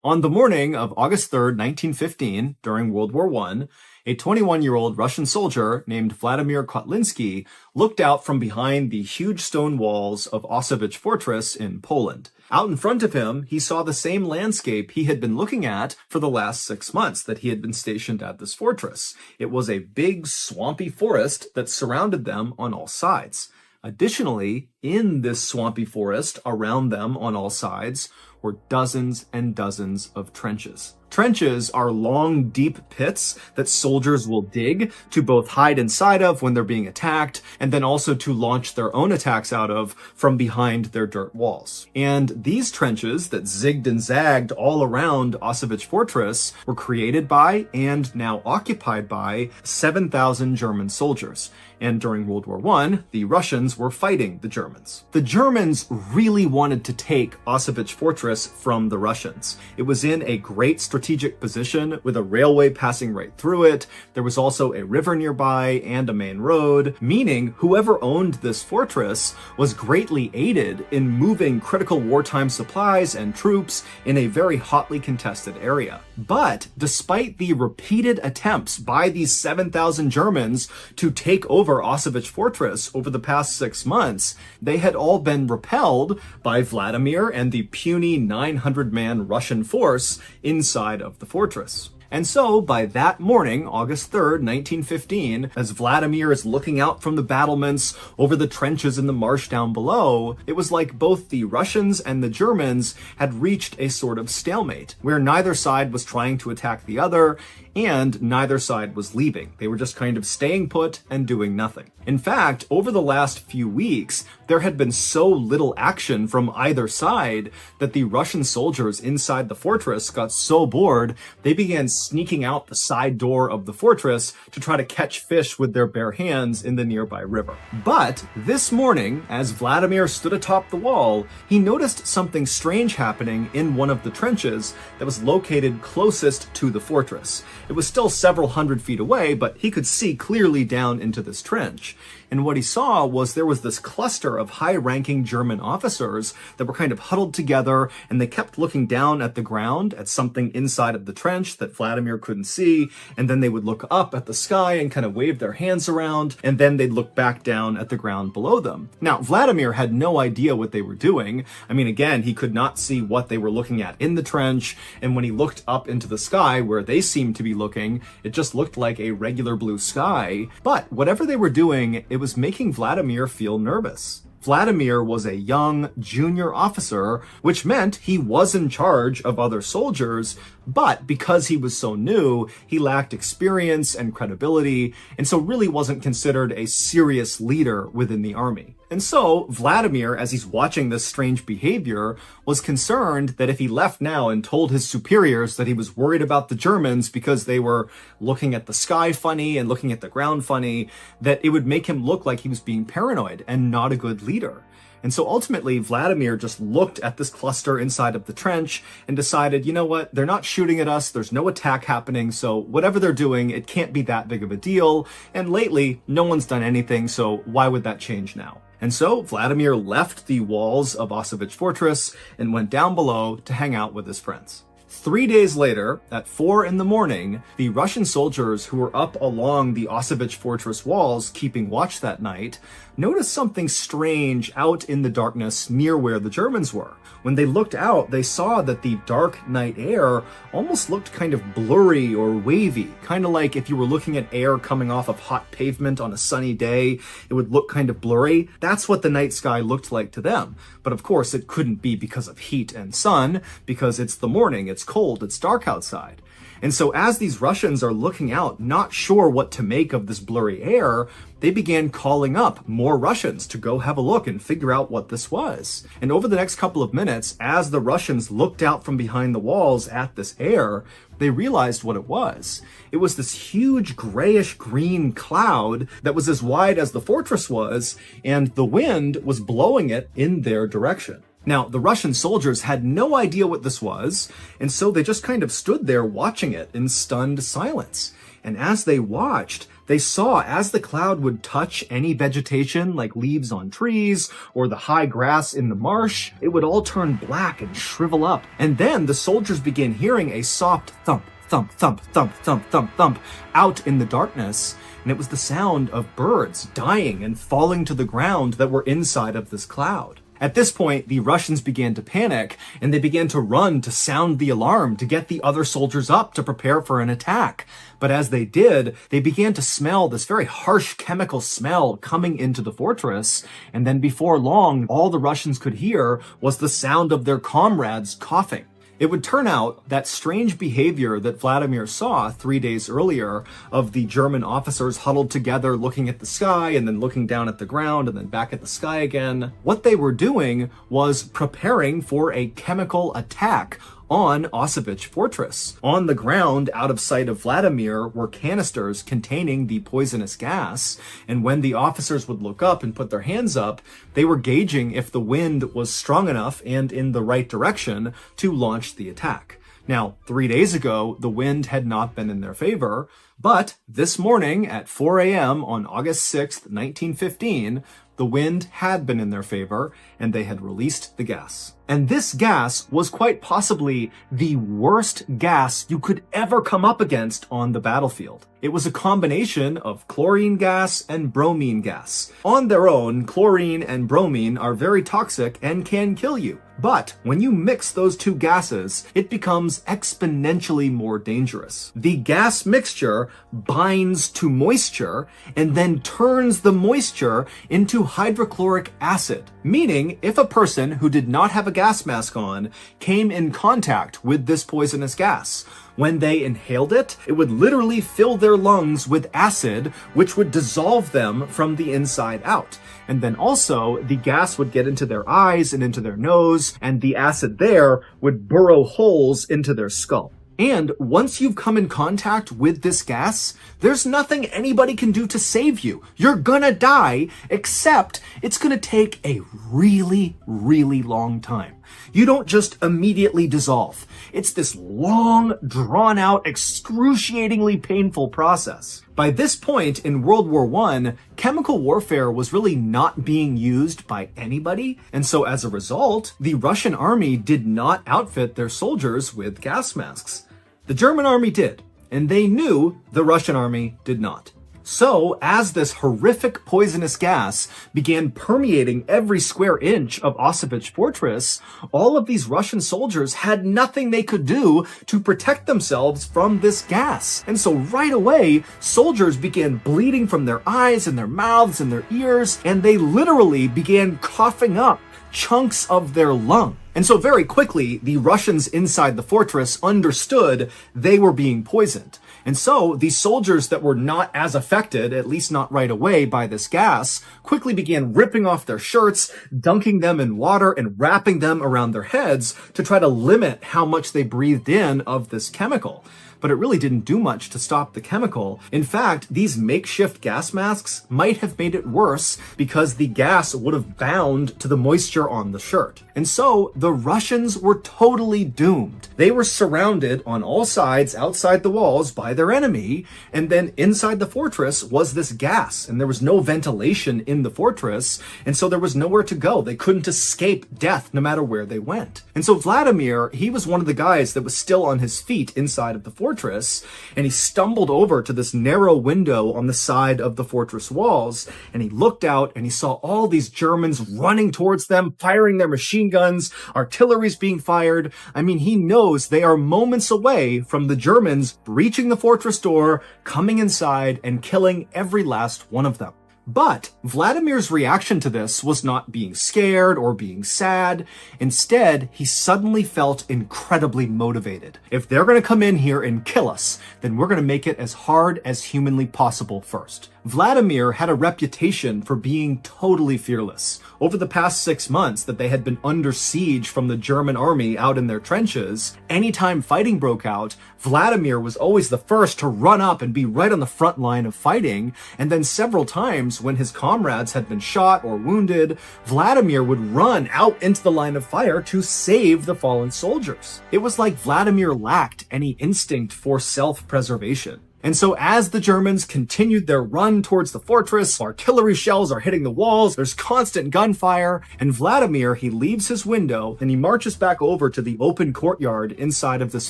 On the morning of August 3rd, 1915, during World War I, a 21-year-old Russian soldier named Vladimir Kotlinski looked out from behind the huge stone walls of Auschwitz Fortress in Poland. Out in front of him, he saw the same landscape he had been looking at for the last 6 months that he had been stationed at this fortress. It was a big, swampy forest that surrounded them on all sides. Additionally, in this swampy forest around them on all sides were dozens and dozens of trenches. Trenches are long, deep pits that soldiers will dig to both hide inside of when they're being attacked, and then also to launch their own attacks out of from behind their dirt walls. And these trenches that zigged and zagged all around Auschwitz Fortress were created by and now occupied by 7,000 German soldiers. And during World War I, the Russians were fighting the Germans. The Germans really wanted to take Auschwitz Fortress from the Russians. It was in a great strategic position with a railway passing right through it. There was also a river nearby and a main road, meaning whoever owned this fortress was greatly aided in moving critical wartime supplies and troops in a very hotly contested area. But despite the repeated attempts by these 7,000 Germans to take over Auschwitz Fortress over the past 6 months, they had all been repelled by Vladimir and the puny 900-man Russian force inside of the fortress. And so, by that morning, August 3rd, 1915, as Vladimir is looking out from the battlements over the trenches in the marsh down below, it was like both the Russians and the Germans had reached a sort of stalemate, where neither side was trying to attack the other, and neither side was leaving. They were just kind of staying put and doing nothing. In fact, over the last few weeks, there had been so little action from either side that the Russian soldiers inside the fortress got so bored, they began sneaking out the side door of the fortress to try to catch fish with their bare hands in the nearby river. But this morning, as Vladimir stood atop the wall, he noticed something strange happening in one of the trenches that was located closest to the fortress. It was still several hundred feet away, but he could see clearly down into this trench. And what he saw was there was this cluster of high-ranking German officers that were kind of huddled together, and they kept looking down at the ground at something inside of the trench that Vladimir couldn't see, and then they would look up at the sky and kind of wave their hands around, and then they'd look back down at the ground below them. Now, Vladimir had no idea what they were doing. I mean, again, he could not see what they were looking at in the trench, and when he looked up into the sky where they seemed to be looking, it just looked like a regular blue sky. But whatever they were doing, it was making Vladimir feel nervous. Vladimir was a young junior officer, which meant he was in charge of other soldiers, but because he was so new, he lacked experience and credibility, and so really wasn't considered a serious leader within the army. And so Vladimir, as he's watching this strange behavior, was concerned that if he left now and told his superiors that he was worried about the Germans because they were looking at the sky funny and looking at the ground funny, that it would make him look like he was being paranoid and not a good leader. And so ultimately, Vladimir just looked at this cluster inside of the trench and decided, you know what, they're not shooting at us, there's no attack happening, so whatever they're doing, it can't be that big of a deal, and lately, no one's done anything, so why would that change now? And so Vladimir left the walls of Auschwitz Fortress and went down below to hang out with his friends. 3 days later, at 4 a.m, the Russian soldiers who were up along the Auschwitz Fortress walls keeping watch that night noticed something strange out in the darkness near where the Germans were. When they looked out, they saw that the dark night air almost looked kind of blurry or wavy, kind of like if you were looking at air coming off of hot pavement on a sunny day, it would look kind of blurry. That's what the night sky looked like to them. But of course, it couldn't be because of heat and sun, because it's the morning, it's cold, it's dark outside. And so as these Russians are looking out, not sure what to make of this blurry air, they began calling up more Russians to go have a look and figure out what this was. And over the next couple of minutes, as the Russians looked out from behind the walls at this air, they realized what it was. It was this huge grayish-green cloud that was as wide as the fortress was, and the wind was blowing it in their direction. Now, the Russian soldiers had no idea what this was, and so they just kind of stood there watching it in stunned silence. And as they watched, they saw as the cloud would touch any vegetation like leaves on trees or the high grass in the marsh, it would all turn black and shrivel up. And then the soldiers began hearing a soft thump, thump, thump, thump, thump, thump, thump out in the darkness. And it was the sound of birds dying and falling to the ground that were inside of this cloud. At this point, the Russians began to panic, and they began to run to sound the alarm to get the other soldiers up to prepare for an attack. But as they did, they began to smell this very harsh chemical smell coming into the fortress, and then before long, all the Russians could hear was the sound of their comrades coughing. It would turn out that strange behavior that Vladimir saw 3 days earlier of the German officers huddled together looking at the sky and then looking down at the ground and then back at the sky again. What they were doing was preparing for a chemical attack on Auschwitz Fortress. On the ground, out of sight of Vladimir, were canisters containing the poisonous gas, and when the officers would look up and put their hands up, they were gauging if the wind was strong enough and in the right direction to launch the attack. Now, 3 days ago, the wind had not been in their favor, but this morning at 4 a.m. on August 6th, 1915, the wind had been in their favor, and they had released the gas. And this gas was quite possibly the worst gas you could ever come up against on the battlefield. It was a combination of chlorine gas and bromine gas. On their own, chlorine and bromine are very toxic and can kill you. But when you mix those two gases, it becomes exponentially more dangerous. The gas mixture binds to moisture and then turns the moisture into hydrochloric acid, meaning if a person who did not have a gas mask on came in contact with this poisonous gas, when they inhaled it, it would literally fill their lungs with acid, which would dissolve them from the inside out. And then also, the gas would get into their eyes and into their nose, and the acid there would burrow holes into their skull. And once you've come in contact with this gas, there's nothing anybody can do to save you. You're gonna die, except it's gonna take a really, really long time. You don't just immediately dissolve. It's this long, drawn-out, excruciatingly painful process. By this point in World War I, chemical warfare was really not being used by anybody, and so as a result, the Russian army did not outfit their soldiers with gas masks. The German army did, and they knew the Russian army did not. So, as this horrific poisonous gas began permeating every square inch of Auschwitz Fortress, all of these Russian soldiers had nothing they could do to protect themselves from this gas. And so right away, soldiers began bleeding from their eyes and their mouths and their ears, and they literally began coughing up chunks of their lung. And so very quickly, the Russians inside the fortress understood they were being poisoned. And so the soldiers that were not as affected, at least not right away, by this gas, quickly began ripping off their shirts, dunking them in water, and wrapping them around their heads to try to limit how much they breathed in of this chemical. But it really didn't do much to stop the chemical. In fact, these makeshift gas masks might have made it worse because the gas would have bound to the moisture on the shirt. And so the Russians were totally doomed. They were surrounded on all sides outside the walls by their enemy, and then inside the fortress was this gas, and there was no ventilation in the fortress, and so there was nowhere to go. They couldn't escape death no matter where they went. And so Vladimir, he was one of the guys that was still on his feet inside of the fortress, and he stumbled over to this narrow window on the side of the fortress walls, and he looked out and he saw all these Germans running towards them, firing their machine guns, artillery's being fired. I mean, he knows they are moments away from the Germans breaching the fortress door, coming inside, and killing every last one of them. But Vladimir's reaction to this was not being scared or being sad. Instead, he suddenly felt incredibly motivated. If they're going to come in here and kill us, then we're going to make it as hard as humanly possible first. Vladimir had a reputation for being totally fearless. Over the past 6 months that they had been under siege from the German army out in their trenches, anytime fighting broke out, Vladimir was always the first to run up and be right on the front line of fighting, and then several times when his comrades had been shot or wounded, Vladimir would run out into the line of fire to save the fallen soldiers. It was like Vladimir lacked any instinct for self-preservation. And so as the Germans continued their run towards the fortress, artillery shells are hitting the walls, there's constant gunfire, and Vladimir, he leaves his window and he marches back over to the open courtyard inside of this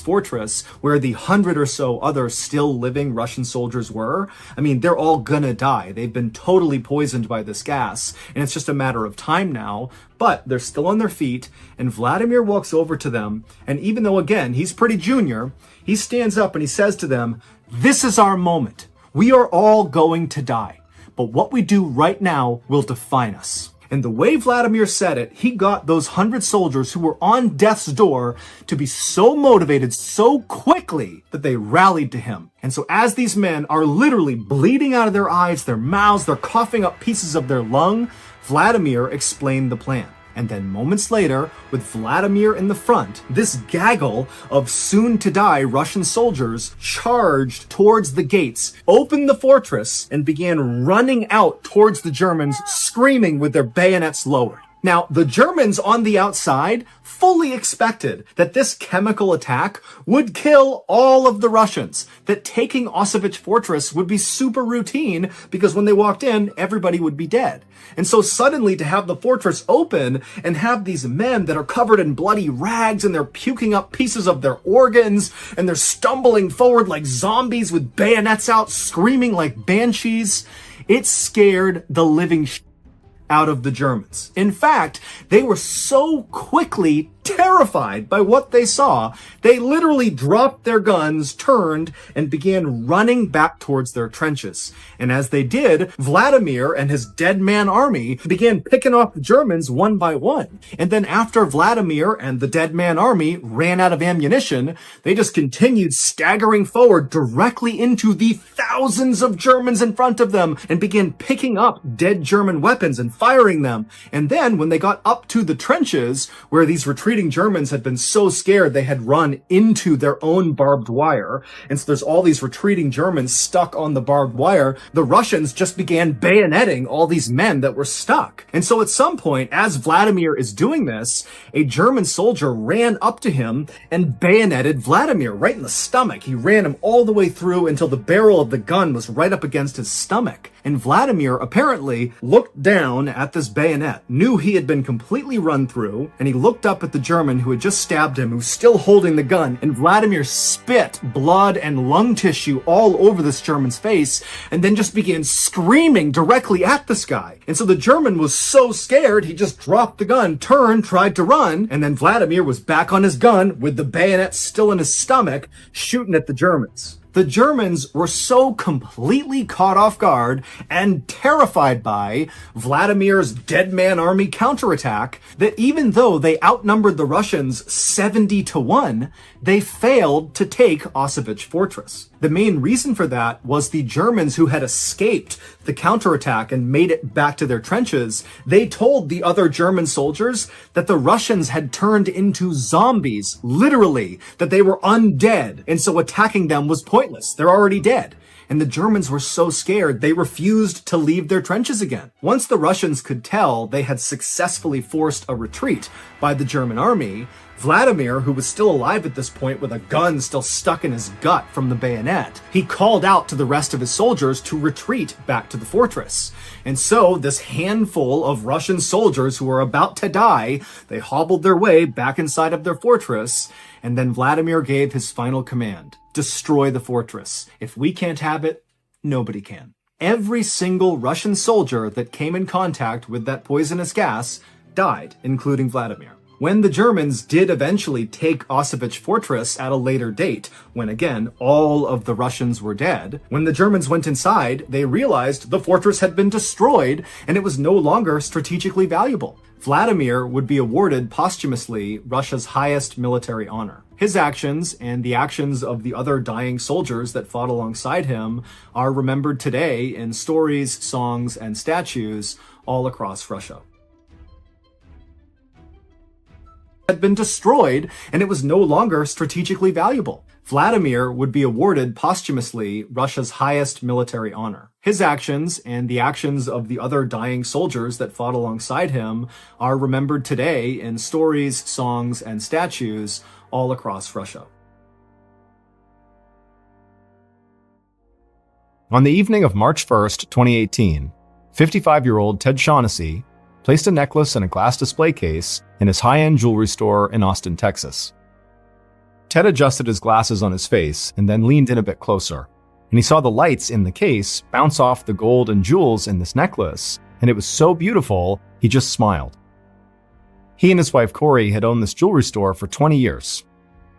fortress where the 100 or so other still living Russian soldiers were. I mean, they're all gonna die. They've been totally poisoned by this gas, and it's just a matter of time now. But they're still on their feet, and Vladimir walks over to them, and even though, again, he's pretty junior, he stands up and he says to them, "This is our moment. We are all going to die. But what we do right now will define us." And the way Vladimir said it, he got those 100 soldiers who were on death's door to be so motivated so quickly that they rallied to him. And so as these men are literally bleeding out of their eyes, their mouths, they're coughing up pieces of their lung, Vladimir explained the plan. And then moments later, with Vladimir in the front, this gaggle of soon-to-die Russian soldiers charged towards the gates, opened the fortress, and began running out towards the Germans, screaming with their bayonets lowered. Now, the Germans on the outside fully expected that this chemical attack would kill all of the Russians, that taking Auschwitz Fortress would be super routine because when they walked in, everybody would be dead. And so suddenly to have the fortress open and have these men that are covered in bloody rags and they're puking up pieces of their organs and they're stumbling forward like zombies with bayonets out, screaming like banshees, it scared the living out of the Germans. In fact, they were so quickly terrified by what they saw, they literally dropped their guns, turned, and began running back towards their trenches. And as they did, Vladimir and his dead man army began picking off the Germans one by one. And then after Vladimir and the dead man army ran out of ammunition, they just continued staggering forward directly into the thousands of Germans in front of them and began picking up dead German weapons and firing them. And then when they got up to the trenches where these retreating Germans had been so scared they had run into their own barbed wire, and so there's all these retreating Germans stuck on the barbed wire, the Russians just began bayoneting all these men that were stuck. And so at some point, as Vladimir is doing this, a German soldier ran up to him and bayoneted Vladimir right in the stomach. He ran him all the way through until the barrel of the gun was right up against his stomach. And Vladimir apparently looked down at this bayonet, knew he had been completely run through, and he looked up at the German who had just stabbed him, who's still holding the gun, and Vladimir spit blood and lung tissue all over this German's face, and then just began screaming directly at this guy. And so the German was so scared, he just dropped the gun, turned, tried to run, and then Vladimir was back on his gun with the bayonet still in his stomach, shooting at the Germans. The Germans were so completely caught off guard and terrified by Vladimir's dead man army counterattack that even though they outnumbered the Russians 70-1, they failed to take Auschwitz Fortress. The main reason for that was the Germans who had escaped the counterattack and made it back to their trenches. They told the other German soldiers that the Russians had turned into zombies, literally, that they were undead, and so attacking them was pointless. They're already dead. And the Germans were so scared, they refused to leave their trenches again. Once the Russians could tell they had successfully forced a retreat by the German army, Vladimir, who was still alive at this point with a gun still stuck in his gut from the bayonet, he called out to the rest of his soldiers to retreat back to the fortress. And so this handful of Russian soldiers who were about to die, they hobbled their way back inside of their fortress, and then Vladimir gave his final command: destroy the fortress. If we can't have it, nobody can. Every single Russian soldier that came in contact with that poisonous gas died, including Vladimir. When the Germans did eventually take Auschwitz Fortress at a later date, when again, all of the Russians were dead, when the Germans went inside, they realized the fortress had been destroyed and it was no longer strategically valuable. Vladimir would be awarded posthumously Russia's highest military honor. His actions and the actions of the other dying soldiers that fought alongside him are remembered today in stories, songs, and statues all across Russia. Had been destroyed and it was no longer strategically valuable. Vladimir would be awarded posthumously Russia's highest military honor. His actions and the actions of the other dying soldiers that fought alongside him are remembered today in stories, songs, and statues all across Russia. On the evening of March 1st, 2018, 55-year-old Ted Shaughnessy placed a necklace in a glass display case in his high-end jewelry store in Austin, Texas. Ted adjusted his glasses on his face and then leaned in a bit closer, and he saw the lights in the case bounce off the gold and jewels in this necklace, and it was so beautiful, he just smiled. He and his wife Corey had owned this jewelry store for 20 years.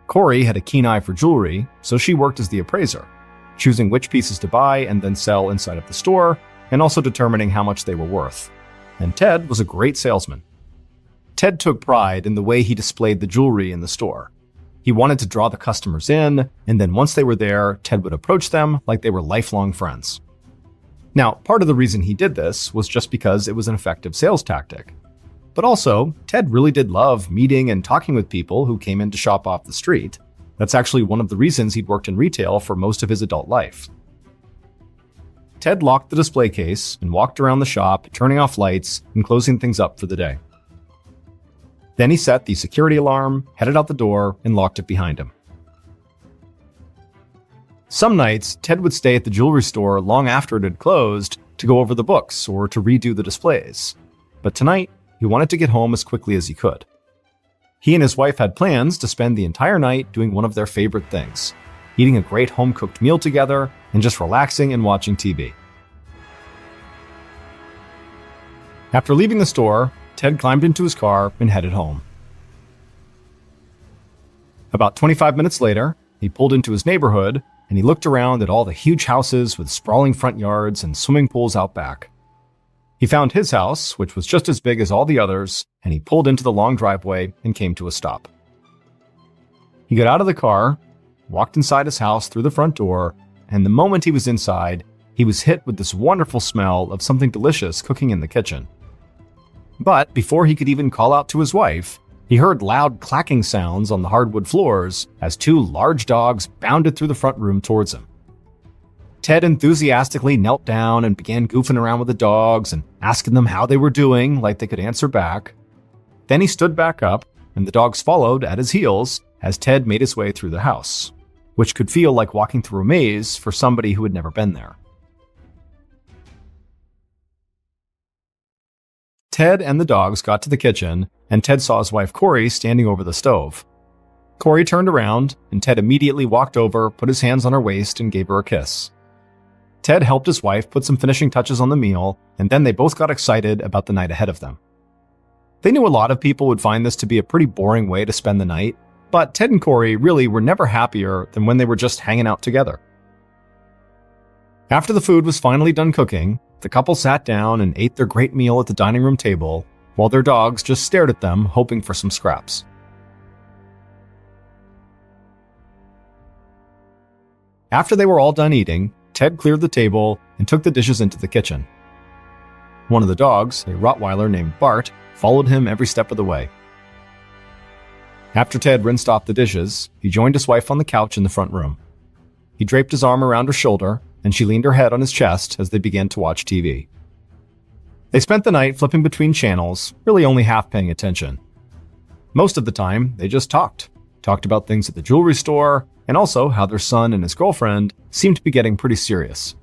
Corey had a keen eye for jewelry, so she worked as the appraiser, choosing which pieces to buy and then sell inside of the store, and also determining how much they were worth. And Ted was a great salesman. Ted took pride in the way he displayed the jewelry in the store. He wanted to draw the customers in, and then once they were there, Ted would approach them like they were lifelong friends. Now, part of the reason he did this was just because it was an effective sales tactic. But also, Ted really did love meeting and talking with people who came in to shop off the street. That's actually one of the reasons he'd worked in retail for most of his adult life. Ted locked the display case and walked around the shop, turning off lights and closing things up for the day. Then he set the security alarm, headed out the door, and locked it behind him. Some nights, Ted would stay at the jewelry store long after it had closed to go over the books or to redo the displays. But tonight, he wanted to get home as quickly as he could. He and his wife had plans to spend the entire night doing one of their favorite things, eating a great home-cooked meal together and just relaxing and watching TV. After leaving the store, Ted climbed into his car and headed home. About 25 minutes later, he pulled into his neighborhood and he looked around at all the huge houses with sprawling front yards and swimming pools out back. He found his house, which was just as big as all the others, and he pulled into the long driveway and came to a stop. He got out of the car, walked inside his house through the front door, and the moment he was inside, he was hit with this wonderful smell of something delicious cooking in the kitchen. But before he could even call out to his wife, he heard loud clacking sounds on the hardwood floors as two large dogs bounded through the front room towards him. Ted enthusiastically knelt down and began goofing around with the dogs and asking them how they were doing, like they could answer back. Then he stood back up, and the dogs followed at his heels as Ted made his way through the house, which could feel like walking through a maze for somebody who had never been there. Ted and the dogs got to the kitchen, and Ted saw his wife Corey standing over the stove. Corey turned around, and Ted immediately walked over, put his hands on her waist, and gave her a kiss. Ted helped his wife put some finishing touches on the meal, and then they both got excited about the night ahead of them. They knew a lot of people would find this to be a pretty boring way to spend the night, but Ted and Corey really were never happier than when they were just hanging out together. After the food was finally done cooking, the couple sat down and ate their great meal at the dining room table, while their dogs just stared at them, hoping for some scraps. After they were all done eating, Ted cleared the table and took the dishes into the kitchen. One of the dogs, a Rottweiler named Bart, followed him every step of the way. After Ted rinsed off the dishes, he joined his wife on the couch in the front room. He draped his arm around her shoulder, and she leaned her head on his chest as they began to watch TV. They spent the night flipping between channels, really only half paying attention. Most of the time, they just talked about things at the jewelry store, and also how their son and his girlfriend seemed to be getting pretty serious.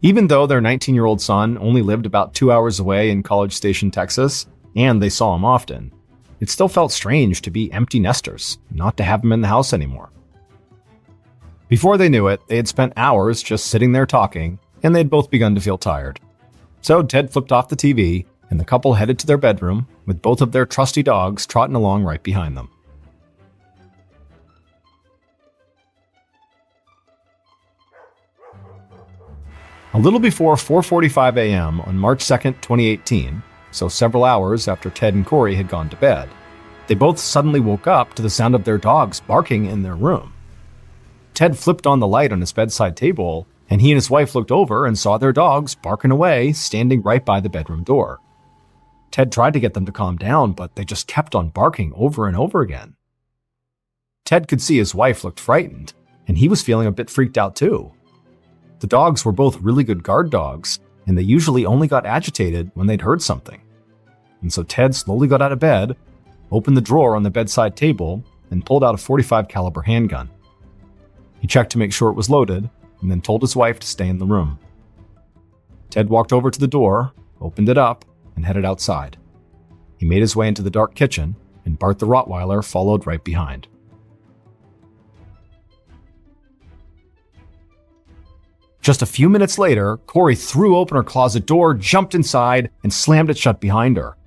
Even though their 19-year-old son only lived about 2 hours away in College Station, Texas, and they saw him often, it still felt strange to be empty nesters, not to have him in the house anymore. Before they knew it, they had spent hours just sitting there talking, and they'd both begun to feel tired. So Ted flipped off the TV, and the couple headed to their bedroom, with both of their trusty dogs trotting along right behind them. A little before 4:45 a.m. on March 2nd, 2018, so several hours after Ted and Corey had gone to bed, they both suddenly woke up to the sound of their dogs barking in their room. Ted flipped on the light on his bedside table, and he and his wife looked over and saw their dogs barking away, standing right by the bedroom door. Ted tried to get them to calm down, but they just kept on barking over and over again. Ted could see his wife looked frightened, and he was feeling a bit freaked out too. The dogs were both really good guard dogs, and they usually only got agitated when they'd heard something. And so Ted slowly got out of bed, opened the drawer on the bedside table, and pulled out a .45 caliber handgun. He checked to make sure it was loaded, and then told his wife to stay in the room. Ted walked over to the door, opened it up, and headed outside. He made his way into the dark kitchen, and Bart the Rottweiler followed right behind. Just a few minutes later, Corey threw open her closet door, jumped inside, and slammed it shut behind her.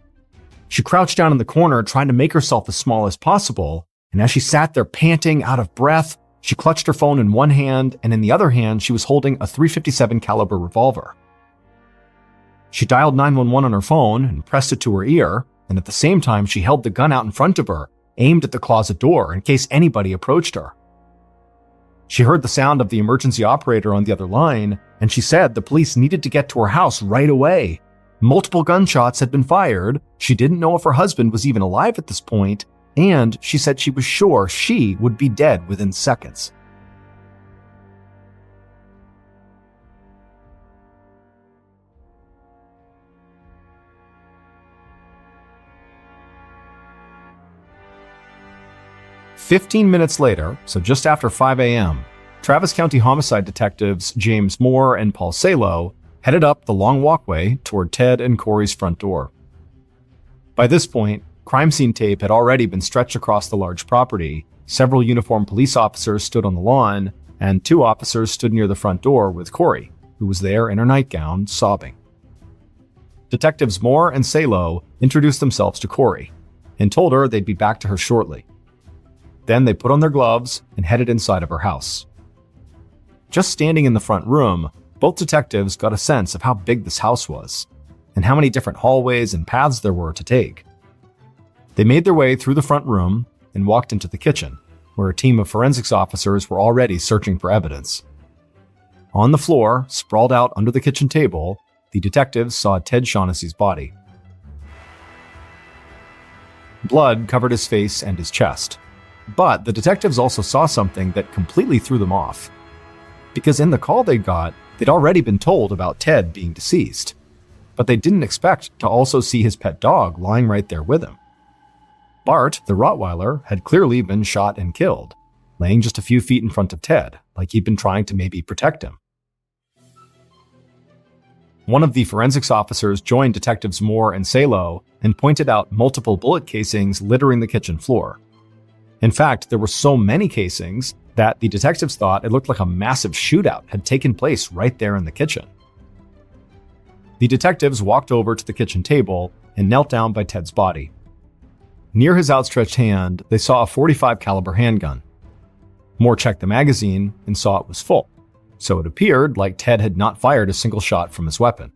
She crouched down in the corner, trying to make herself as small as possible, and as she sat there panting, out of breath, she clutched her phone in one hand, and in the other hand, she was holding a .357 caliber revolver. She dialed 911 on her phone and pressed it to her ear, and at the same time, she held the gun out in front of her, aimed at the closet door in case anybody approached her. She heard the sound of the emergency operator on the other line, and she said the police needed to get to her house right away. Multiple gunshots had been fired, she didn't know if her husband was even alive at this point, and she said she was sure she would be dead within seconds. "15 minutes later, so just after 5 a.m., Travis County homicide detectives James Moore and Paul Salo headed up the long walkway toward Ted and Corey's front door. By this point, crime scene tape had already been stretched across the large property, several uniformed police officers stood on the lawn, and 2 officers stood near the front door with Corey, who was there in her nightgown, sobbing. Detectives Moore and Salo introduced themselves to Corey and told her they'd be back to her shortly. Then they put on their gloves and headed inside of her house. Just standing in the front room, both detectives got a sense of how big this house was, and how many different hallways and paths there were to take. They made their way through the front room and walked into the kitchen, where a team of forensics officers were already searching for evidence. On the floor, sprawled out under the kitchen table, the detectives saw Ted Shaughnessy's body. Blood covered his face and his chest. But the detectives also saw something that completely threw them off. Because in the call they got, they'd already been told about Ted being deceased. But they didn't expect to also see his pet dog lying right there with him. Bart, the Rottweiler, had clearly been shot and killed, laying just a few feet in front of Ted, like he'd been trying to maybe protect him. One of the forensics officers joined Detectives Moore and Salo and pointed out multiple bullet casings littering the kitchen floor. In fact, there were so many casings that the detectives thought it looked like a massive shootout had taken place right there in the kitchen. The detectives walked over to the kitchen table and knelt down by Ted's body. Near his outstretched hand, they saw a .45 caliber handgun. Moore checked the magazine and saw it was full, so it appeared like Ted had not fired a single shot from his weapon.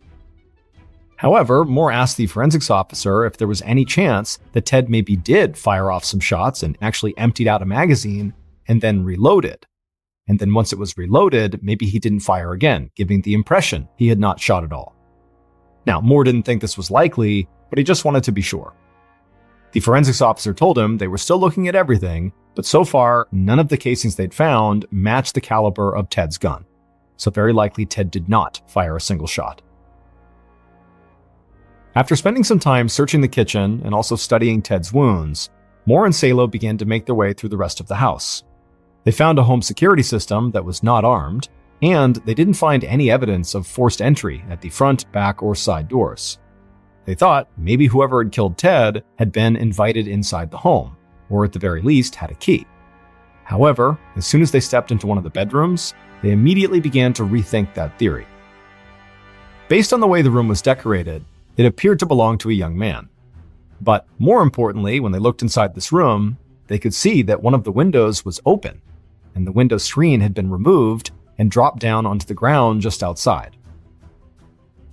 However, Moore asked the forensics officer if there was any chance that Ted maybe did fire off some shots and actually emptied out a magazine and then reloaded. And then once it was reloaded, maybe he didn't fire again, giving the impression he had not shot at all. Now, Moore didn't think this was likely, but he just wanted to be sure. The forensics officer told him they were still looking at everything, but so far, none of the casings they'd found matched the caliber of Ted's gun. So very likely Ted did not fire a single shot. After spending some time searching the kitchen and also studying Ted's wounds, Moore and Salo began to make their way through the rest of the house. They found a home security system that was not armed, and they didn't find any evidence of forced entry at the front, back, or side doors. They thought maybe whoever had killed Ted had been invited inside the home, or at the very least had a key. However, as soon as they stepped into one of the bedrooms, they immediately began to rethink that theory. Based on the way the room was decorated, it appeared to belong to a young man. But more importantly, when they looked inside this room, they could see that one of the windows was open, and the window screen had been removed and dropped down onto the ground just outside.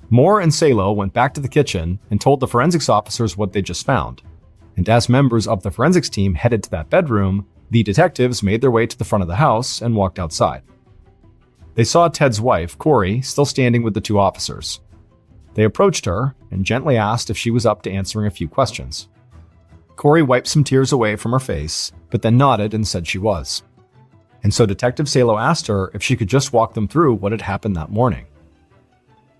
Moore and Salo went back to the kitchen and told the forensics officers what they just found. And as members of the forensics team headed to that bedroom, the detectives made their way to the front of the house and walked outside. They saw Ted's wife, Corey, still standing with the 2 officers. They approached her and gently asked if she was up to answering a few questions. Corey wiped some tears away from her face, but then nodded and said she was. And so Detective Salo asked her if she could just walk them through what had happened that morning.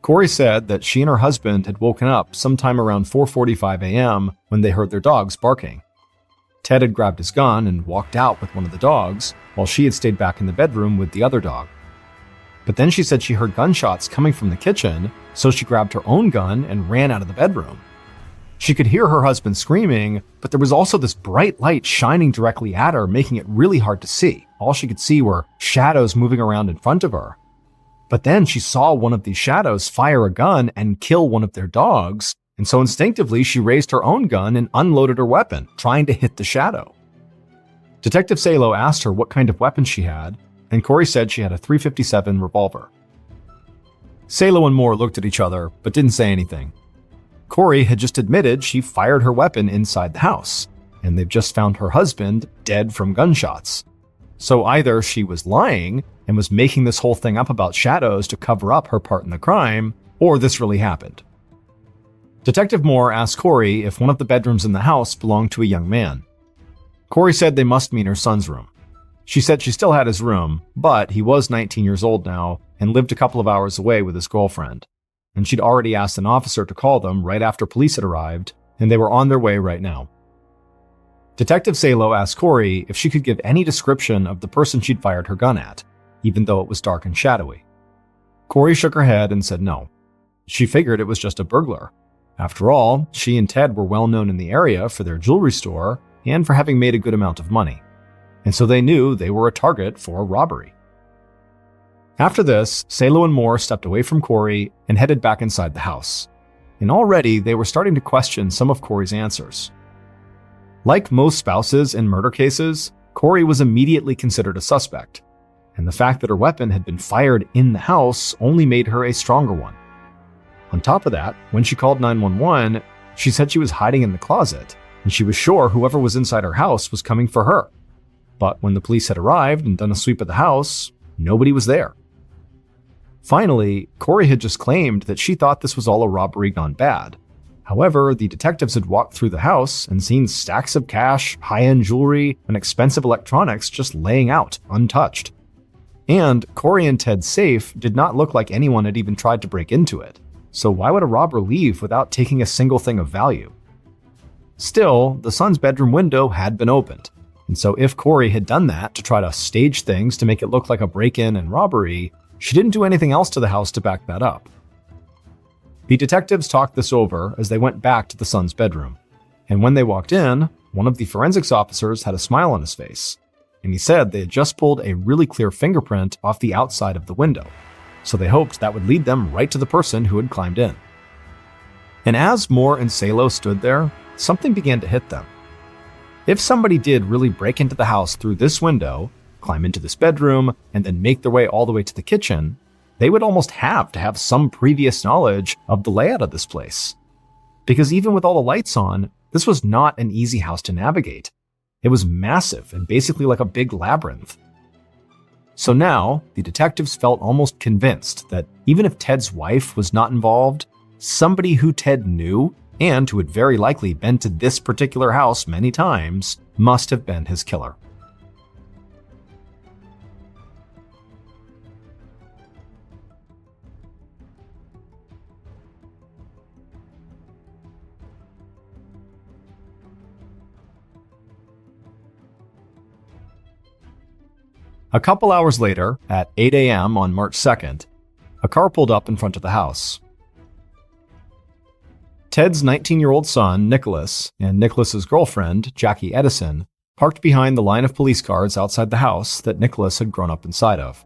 Corey said that she and her husband had woken up sometime around 4:45 a.m. when they heard their dogs barking. Ted had grabbed his gun and walked out with one of the dogs, while she had stayed back in the bedroom with the other dog. But then she said she heard gunshots coming from the kitchen, so she grabbed her own gun and ran out of the bedroom. She could hear her husband screaming, but there was also this bright light shining directly at her, making it really hard to see. All she could see were shadows moving around in front of her. But then she saw one of these shadows fire a gun and kill one of their dogs, and so instinctively she raised her own gun and unloaded her weapon, trying to hit the shadow. Detective Salo asked her what kind of weapon she had, and Corey said she had a .357 revolver. Salo and Moore looked at each other, but didn't say anything. Corey had just admitted she fired her weapon inside the house, and they've just found her husband dead from gunshots. So either she was lying and was making this whole thing up about shadows to cover up her part in the crime, or this really happened. Detective Moore asked Corey if one of the bedrooms in the house belonged to a young man. Corey said they must mean her son's room. She said she still had his room, but he was 19 years old now and lived a couple of hours away with his girlfriend. And she'd already asked an officer to call them right after police had arrived, and they were on their way right now. Detective Salo asked Corey if she could give any description of the person she'd fired her gun at, even though it was dark and shadowy. Corey shook her head and said no. She figured it was just a burglar. After all, she and Ted were well known in the area for their jewelry store and for having made a good amount of money. And so they knew they were a target for robbery. After this, Salo and Moore stepped away from Corey and headed back inside the house. And already they were starting to question some of Corey's answers. Like most spouses in murder cases, Corey was immediately considered a suspect, and the fact that her weapon had been fired in the house only made her a stronger one. On top of that, when she called 911, she said she was hiding in the closet, and she was sure whoever was inside her house was coming for her. But when the police had arrived and done a sweep of the house, nobody was there. Finally, Corey had just claimed that she thought this was all a robbery gone bad. However, the detectives had walked through the house and seen stacks of cash, high-end jewelry, and expensive electronics just laying out, untouched. And Corey and Ted's safe did not look like anyone had even tried to break into it. So why would a robber leave without taking a single thing of value? Still, the son's bedroom window had been opened. And so if Corey had done that to try to stage things to make it look like a break-in and robbery, she didn't do anything else to the house to back that up. The detectives talked this over as they went back to the son's bedroom. And when they walked in, one of the forensics officers had a smile on his face. And he said they had just pulled a really clear fingerprint off the outside of the window. So they hoped that would lead them right to the person who had climbed in. And as Moore and Salo stood there, something began to hit them. If somebody did really break into the house through this window, climb into this bedroom, and then make their way all the way to the kitchen, they would almost have to have some previous knowledge of the layout of this place. Because even with all the lights on, this was not an easy house to navigate. It was massive and basically like a big labyrinth. So now, the detectives felt almost convinced that even if Ted's wife was not involved, somebody who Ted knew and who had very likely been to this particular house many times must have been his killer. A couple hours later, at 8 a.m. on March 2nd, a car pulled up in front of the house. Ted's 19-year-old son, Nicholas, and Nicholas's girlfriend, Jackie Edison, parked behind the line of police cars outside the house that Nicholas had grown up inside of.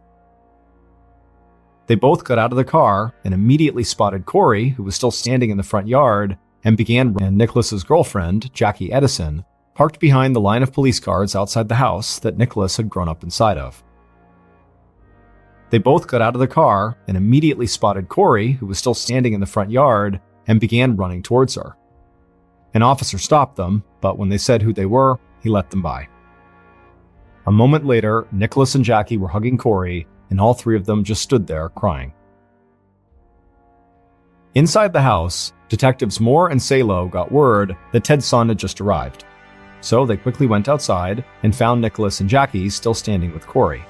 They both got out of the car and immediately spotted Corey, who was still standing in the front yard, and Nicholas's girlfriend, Jackie Edison, parked behind the line of police cars outside the house that Nicholas had grown up inside of. They both got out of the car and immediately spotted Corey, who was still standing in the front yard, and began running towards her. An officer stopped them, but when they said who they were, he let them by. A moment later, Nicholas and Jackie were hugging Corey, and all three of them just stood there crying. Inside the house, detectives Moore and Salo got word that Ted's son had just arrived. So they quickly went outside and found Nicholas and Jackie still standing with Corey.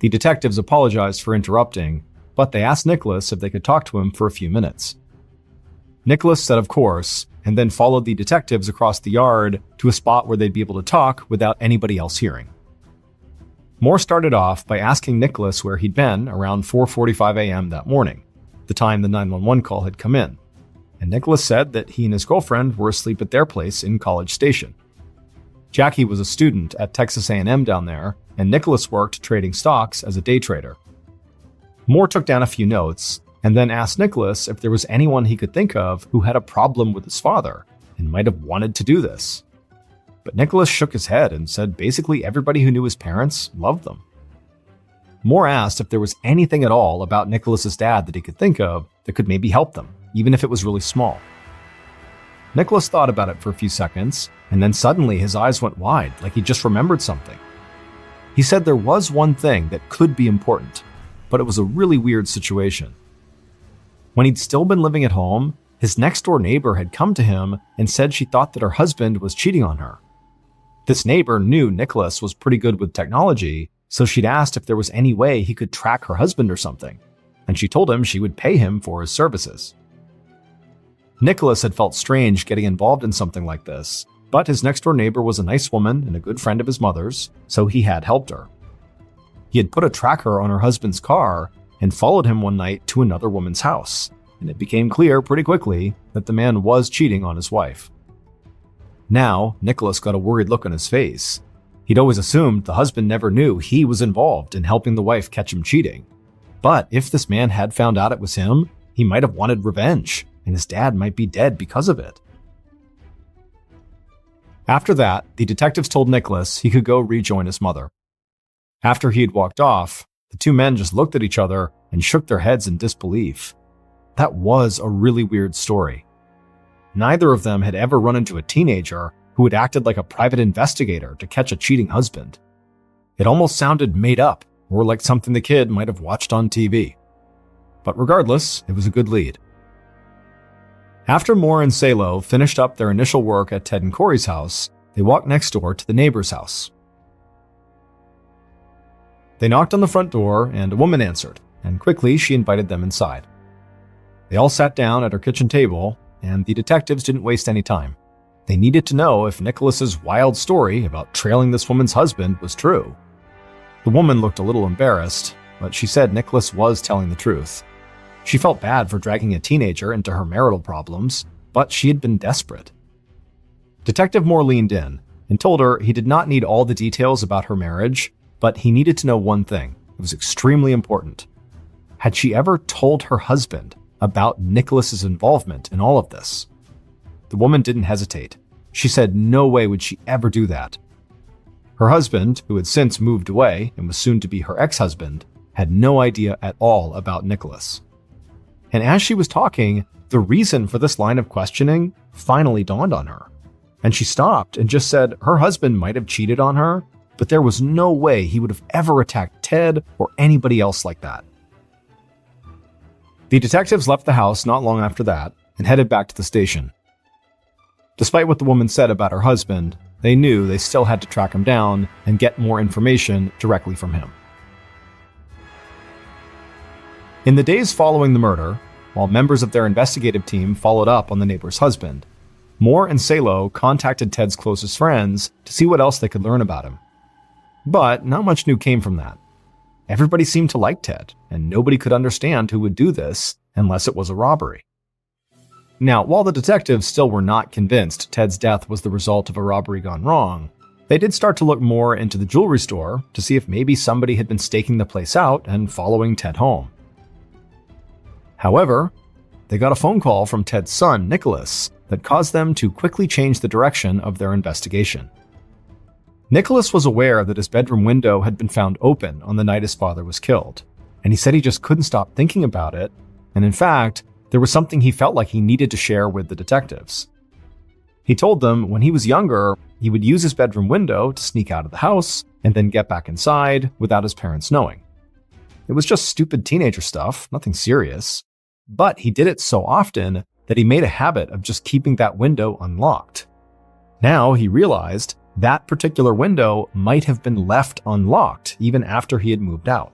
The detectives apologized for interrupting, but they asked Nicholas if they could talk to him for a few minutes. Nicholas said of course, and then followed the detectives across the yard to a spot where they'd be able to talk without anybody else hearing. Moore started off by asking Nicholas where he'd been around 4:45 a.m. that morning, the time the 911 call had come in, and Nicholas said that he and his girlfriend were asleep at their place in College Station. Jackie was a student at Texas A&M down there, and Nicholas worked trading stocks as a day trader. Moore took down a few notes and then asked Nicholas if there was anyone he could think of who had a problem with his father and might have wanted to do this. But Nicholas shook his head and said basically everybody who knew his parents loved them. Moore asked if there was anything at all about Nicholas's dad that he could think of that could maybe help them, even if it was really small. Nicholas thought about it for a few seconds, and then suddenly his eyes went wide, like he just remembered something. He said there was one thing that could be important, but it was a really weird situation. When he'd still been living at home, his next-door neighbor had come to him and said she thought that her husband was cheating on her. This neighbor knew Nicholas was pretty good with technology, so she'd asked if there was any way he could track her husband or something, and she told him she would pay him for his services. Nicholas had felt strange getting involved in something like this, but his next-door neighbor was a nice woman and a good friend of his mother's, so he had helped her. He had put a tracker on her husband's car and followed him one night to another woman's house, and it became clear pretty quickly that the man was cheating on his wife. Now, Nicholas got a worried look on his face. He'd always assumed the husband never knew he was involved in helping the wife catch him cheating. But if this man had found out it was him, he might have wanted revenge, and his dad might be dead because of it. After that, the detectives told Nicholas he could go rejoin his mother. After he had walked off, the two men just looked at each other and shook their heads in disbelief. That was a really weird story. Neither of them had ever run into a teenager who had acted like a private investigator to catch a cheating husband. It almost sounded made up, or like something the kid might have watched on TV. But regardless, it was a good lead. After Moore and Salo finished up their initial work at Ted and Corey's house, they walked next door to the neighbor's house. They knocked on the front door and a woman answered, and quickly she invited them inside. They all sat down at her kitchen table, and the detectives didn't waste any time. They needed to know if Nicholas's wild story about trailing this woman's husband was true. The woman looked a little embarrassed, but she said Nicholas was telling the truth. She felt bad for dragging a teenager into her marital problems, but she had been desperate. Detective Moore leaned in and told her he did not need all the details about her marriage, but he needed to know one thing. It was extremely important. Had she ever told her husband about Nicholas's involvement in all of this? The woman didn't hesitate. She said no way would she ever do that. Her husband, who had since moved away and was soon to be her ex-husband, had no idea at all about Nicholas. And as she was talking, the reason for this line of questioning finally dawned on her. And she stopped and just said her husband might have cheated on her, but there was no way he would have ever attacked Ted or anybody else like that. The detectives left the house not long after that and headed back to the station. Despite what the woman said about her husband, they knew they still had to track him down and get more information directly from him. In the days following the murder, while members of their investigative team followed up on the neighbor's husband, Moore and Salo contacted Ted's closest friends to see what else they could learn about him. But not much new came from that. Everybody seemed to like Ted, and nobody could understand who would do this unless it was a robbery. Now, while the detectives still were not convinced Ted's death was the result of a robbery gone wrong, they did start to look more into the jewelry store to see if maybe somebody had been staking the place out and following Ted home. However, they got a phone call from Ted's son, Nicholas, that caused them to quickly change the direction of their investigation. Nicholas was aware that his bedroom window had been found open on the night his father was killed, and he said he just couldn't stop thinking about it, and in fact, there was something he felt like he needed to share with the detectives. He told them when he was younger, he would use his bedroom window to sneak out of the house and then get back inside without his parents knowing. It was just stupid teenager stuff, nothing serious, but he did it so often that he made a habit of just keeping that window unlocked. Now he realized that particular window might have been left unlocked even after he had moved out.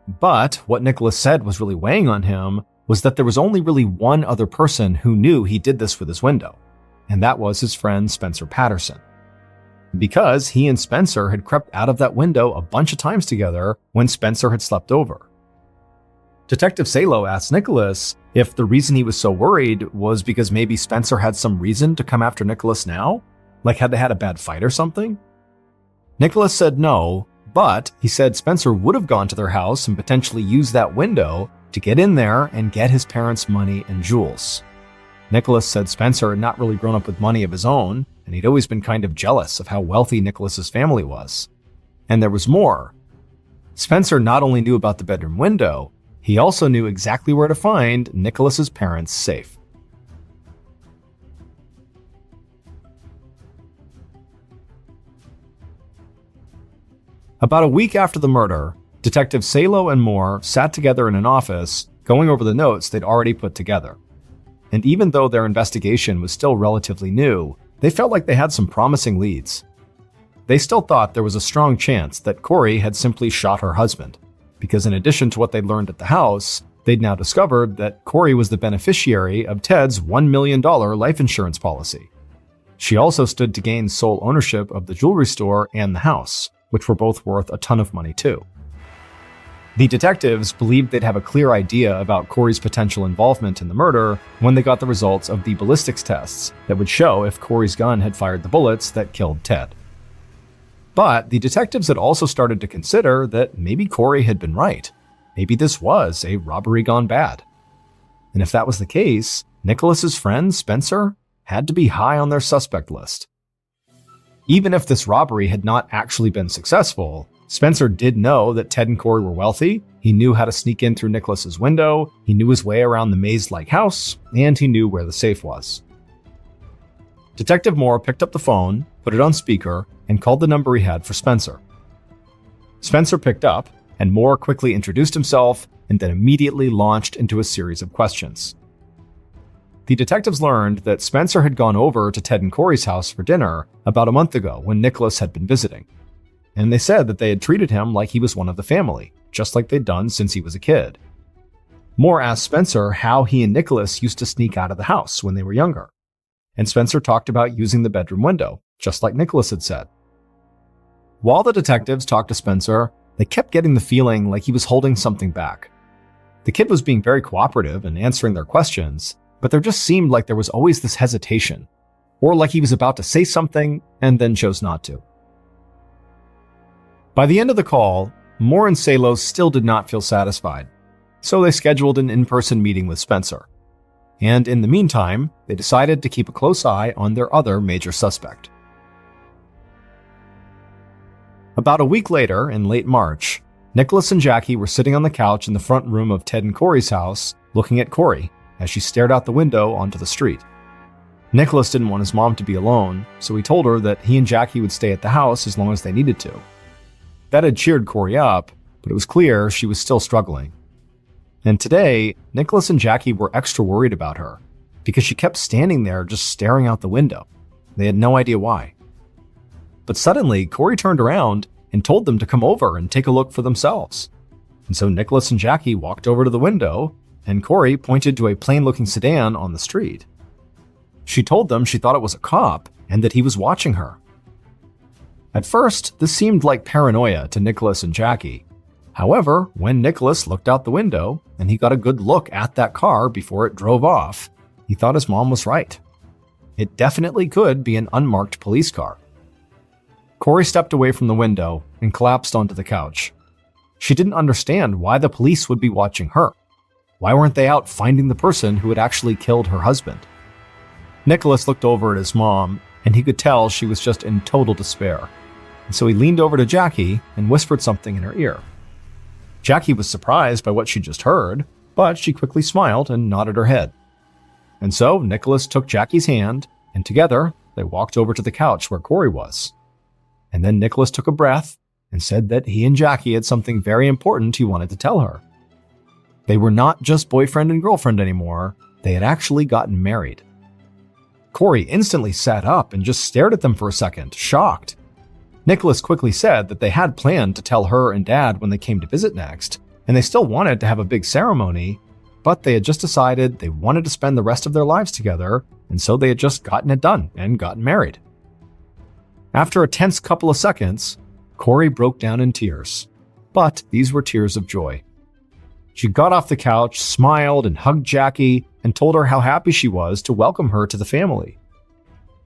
But what Nicholas said was really weighing on him was that there was only really one other person who knew he did this with his window, and that was his friend Spencer Patterson. because he and Spencer had crept out of that window a bunch of times together when Spencer had slept over. Detective Salo asked Nicholas if the reason he was so worried was because maybe Spencer had some reason to come after Nicholas now? Like had they had a bad fight or something? Nicholas said no, but he said Spencer would have gone to their house and potentially used that window to get in there and get his parents' money and jewels. Nicholas said Spencer had not really grown up with money of his own, and he'd always been kind of jealous of how wealthy Nicholas's family was. And there was more. Spencer not only knew about the bedroom window, he also knew exactly where to find Nicholas's parents' safe. About a week after the murder, Detective Salo and Moore sat together in an office going over the notes they'd already put together. And even though their investigation was still relatively new, they felt like they had some promising leads. They still thought there was a strong chance that Corey had simply shot her husband, because in addition to what they'd learned at the house, they'd now discovered that Corey was the beneficiary of Ted's $1 million life insurance policy. She also stood to gain sole ownership of the jewelry store and the house, which were both worth a ton of money too. The detectives believed they'd have a clear idea about Corey's potential involvement in the murder when they got the results of the ballistics tests that would show if Corey's gun had fired the bullets that killed Ted. But the detectives had also started to consider that maybe Corey had been right. Maybe this was a robbery gone bad. And if that was the case, Nicholas's friend, Spencer, had to be high on their suspect list. Even if this robbery had not actually been successful, Spencer did know that Ted and Corey were wealthy, he knew how to sneak in through Nicholas's window, he knew his way around the maze-like house, and he knew where the safe was. Detective Moore picked up the phone, put it on speaker, and called the number he had for Spencer. Spencer picked up, and Moore quickly introduced himself and then immediately launched into a series of questions. The detectives learned that Spencer had gone over to Ted and Corey's house for dinner about a month ago when Nicholas had been visiting. And they said that they had treated him like he was one of the family, just like they'd done since he was a kid. Moore asked Spencer how he and Nicholas used to sneak out of the house when they were younger. And Spencer talked about using the bedroom window, just like Nicholas had said. While the detectives talked to Spencer, they kept getting the feeling like he was holding something back. The kid was being very cooperative and answering their questions, but there just seemed like there was always this hesitation, or like he was about to say something and then chose not to. By the end of the call, Moore and Salo still did not feel satisfied, so they scheduled an in-person meeting with Spencer. And in the meantime, they decided to keep a close eye on their other major suspect. About a week later, in late March, Nicholas and Jackie were sitting on the couch in the front room of Ted and Corey's house, looking at Corey as she stared out the window onto the street. Nicholas didn't want his mom to be alone, so he told her that he and Jackie would stay at the house as long as they needed to. That had cheered Corey up, but it was clear she was still struggling. And today, Nicholas and Jackie were extra worried about her, because she kept standing there just staring out the window. They had no idea why. But suddenly, Corey turned around and told them to come over and take a look for themselves. And so Nicholas and Jackie walked over to the window, and Corey pointed to a plain-looking sedan on the street. She told them she thought it was a cop and that he was watching her. At first, this seemed like paranoia to Nicholas and Jackie. However, when Nicholas looked out the window and he got a good look at that car before it drove off, he thought his mom was right. It definitely could be an unmarked police car. Corey stepped away from the window and collapsed onto the couch. She didn't understand why the police would be watching her. Why weren't they out finding the person who had actually killed her husband? Nicholas looked over at his mom, and he could tell she was just in total despair. And so he leaned over to Jackie and whispered something in her ear. Jackie was surprised by what she just heard, but she quickly smiled and nodded her head. And so Nicholas took Jackie's hand, and together they walked over to the couch where Corey was. And then Nicholas took a breath and said that he and Jackie had something very important he wanted to tell her. They were not just boyfriend and girlfriend anymore, they had actually gotten married. Corey instantly sat up and just stared at them for a second, shocked. Nicholas quickly said that they had planned to tell her and Dad when they came to visit next, and they still wanted to have a big ceremony, but they had just decided they wanted to spend the rest of their lives together, and so they had just gotten it done and gotten married. After a tense couple of seconds, Corey broke down in tears. But these were tears of joy. She got off the couch, smiled, and hugged Jackie and told her how happy she was to welcome her to the family.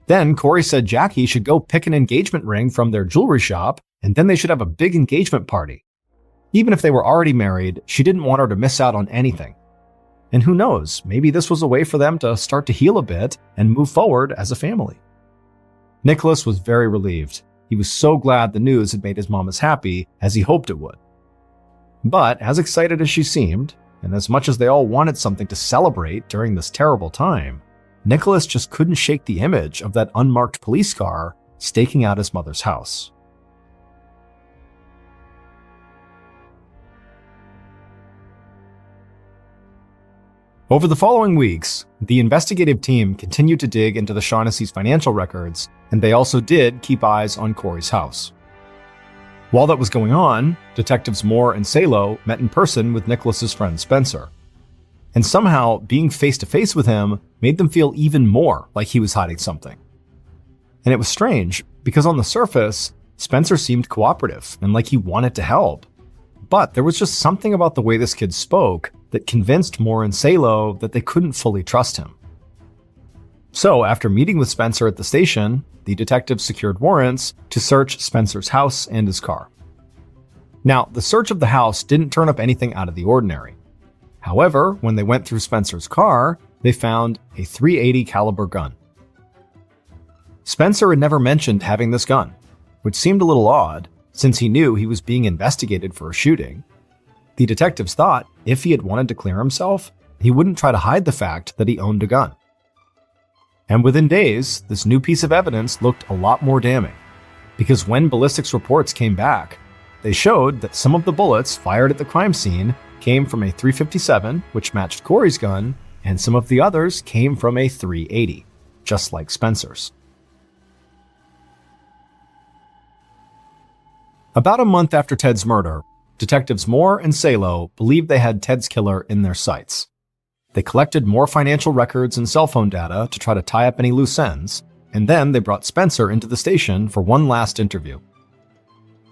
Then Corey said Jackie should go pick an engagement ring from their jewelry shop, and then they should have a big engagement party. Even if they were already married, she didn't want her to miss out on anything. And who knows, maybe this was a way for them to start to heal a bit and move forward as a family. Nicholas was very relieved. He was so glad the news had made his mom as happy as he hoped it would. But as excited as she seemed, and as much as they all wanted something to celebrate during this terrible time, Nicholas just couldn't shake the image of that unmarked police car staking out his mother's house. Over the following weeks, the investigative team continued to dig into the Shaughnessy's financial records, and they also did keep eyes on Corey's house. While that was going on, Detectives Moore and Salo met in person with Nicholas's friend Spencer. And somehow, being face-to-face with him made them feel even more like he was hiding something. And it was strange, because on the surface, Spencer seemed cooperative and like he wanted to help. But there was just something about the way this kid spoke that convinced Moore and Salo that they couldn't fully trust him. So, after meeting with Spencer at the station, the detectives secured warrants to search Spencer's house and his car. Now, the search of the house didn't turn up anything out of the ordinary. However, when they went through Spencer's car, they found a .380 caliber gun. Spencer had never mentioned having this gun, which seemed a little odd since he knew he was being investigated for a shooting. The detectives thought if he had wanted to clear himself, he wouldn't try to hide the fact that he owned a gun. And within days, this new piece of evidence looked a lot more damning, because when ballistics reports came back, they showed that some of the bullets fired at the crime scene came from a .357, which matched Corey's gun, and some of the others came from a .380, just like Spencer's. About a month after Ted's murder, Detectives Moore and Salo believed they had Ted's killer in their sights. They collected more financial records and cell phone data to try to tie up any loose ends, and then they brought Spencer into the station for one last interview.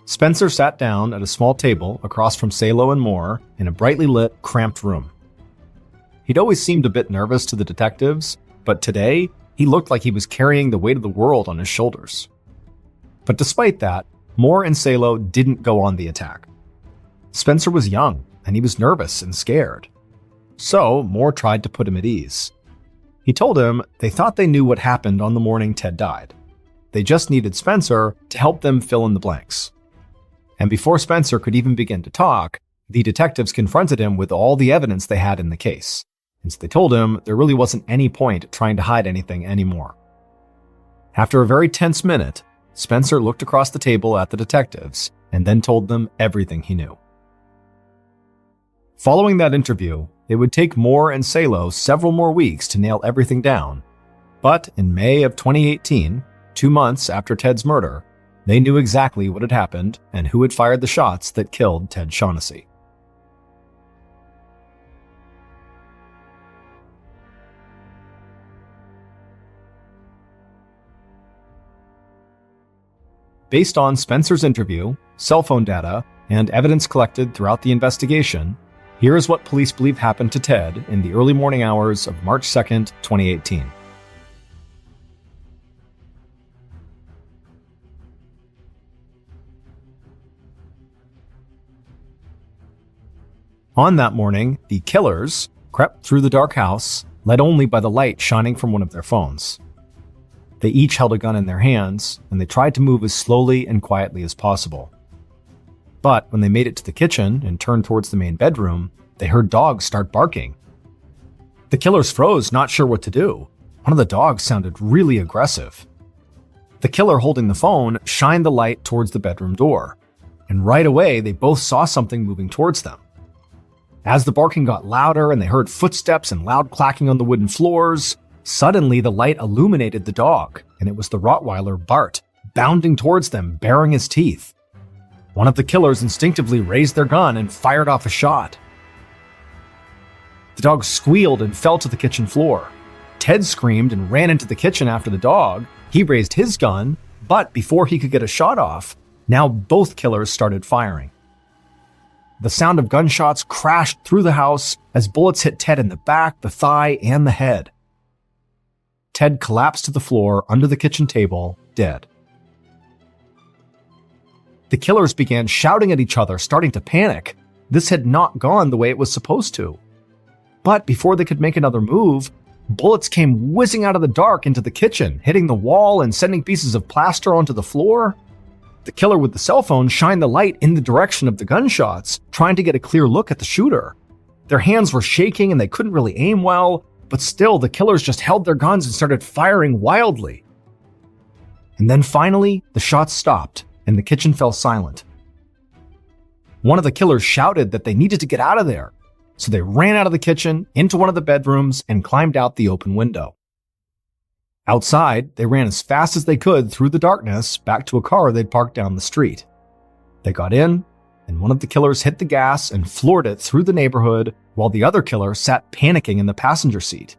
Spencer sat down at a small table across from Salo and Moore in a brightly lit, cramped room. He'd always seemed a bit nervous to the detectives, but today, he looked like he was carrying the weight of the world on his shoulders. But despite that, Moore and Salo didn't go on the attack. Spencer was young, and he was nervous and scared. So, Moore tried to put him at ease. He told him they thought they knew what happened on the morning Ted died. They just needed Spencer to help them fill in the blanks. And before Spencer could even begin to talk, the detectives confronted him with all the evidence they had in the case. And so they told him there really wasn't any point trying to hide anything anymore. After a very tense minute, Spencer looked across the table at the detectives and then told them everything he knew. Following that interview, it would take Moore and Salo several more weeks to nail everything down. But in May of 2018, 2 months after Ted's murder, they knew exactly what had happened and who had fired the shots that killed Ted Shaughnessy. Based on Spencer's interview, cell phone data, and evidence collected throughout the investigation, here is what police believe happened to Ted in the early morning hours of March 2nd, 2018. On that morning, the killers crept through the dark house, led only by the light shining from one of their phones. They each held a gun in their hands, and they tried to move as slowly and quietly as possible. But when they made it to the kitchen and turned towards the main bedroom, they heard dogs start barking. The killers froze, not sure what to do. One of the dogs sounded really aggressive. The killer holding the phone shined the light towards the bedroom door, and right away they both saw something moving towards them. As the barking got louder and they heard footsteps and loud clacking on the wooden floors, suddenly the light illuminated the dog, and it was the Rottweiler Bart, bounding towards them, baring his teeth. One of the killers instinctively raised their gun and fired off a shot. The dog squealed and fell to the kitchen floor. Ted screamed and ran into the kitchen after the dog. He raised his gun, But before he could get a shot off, now both killers started firing. The sound of gunshots crashed through the house as bullets hit Ted in the back, the thigh, and the head. Ted collapsed to the floor under the kitchen table, dead. The killers began shouting at each other, starting to panic. This had not gone the way it was supposed to. But before they could make another move, bullets came whizzing out of the dark into the kitchen, hitting the wall and sending pieces of plaster onto the floor. The killer with the cell phone shined the light in the direction of the gunshots, trying to get a clear look at the shooter. Their hands were shaking and they couldn't really aim well, but still the killers just held their guns and started firing wildly. And then finally, the shots stopped and the kitchen fell silent. One of the killers shouted that they needed to get out of there, so they ran out of the kitchen, into one of the bedrooms, and climbed out the open window. Outside, they ran as fast as they could through the darkness back to a car they'd parked down the street. They got in, and one of the killers hit the gas and floored it through the neighborhood, while the other killer sat panicking in the passenger seat.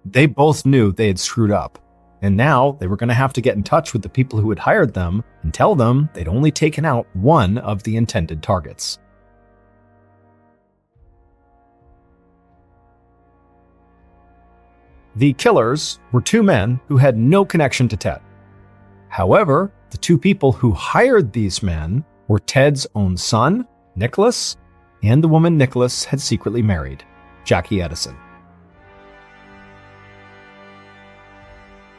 They both knew they had screwed up, and now they were going to have to get in touch with the people who had hired them and tell them they'd only taken out one of the intended targets. The killers were two men who had no connection to Ted. However, the two people who hired these men were Ted's own son, Nicholas, and the woman Nicholas had secretly married, Jackie Edison.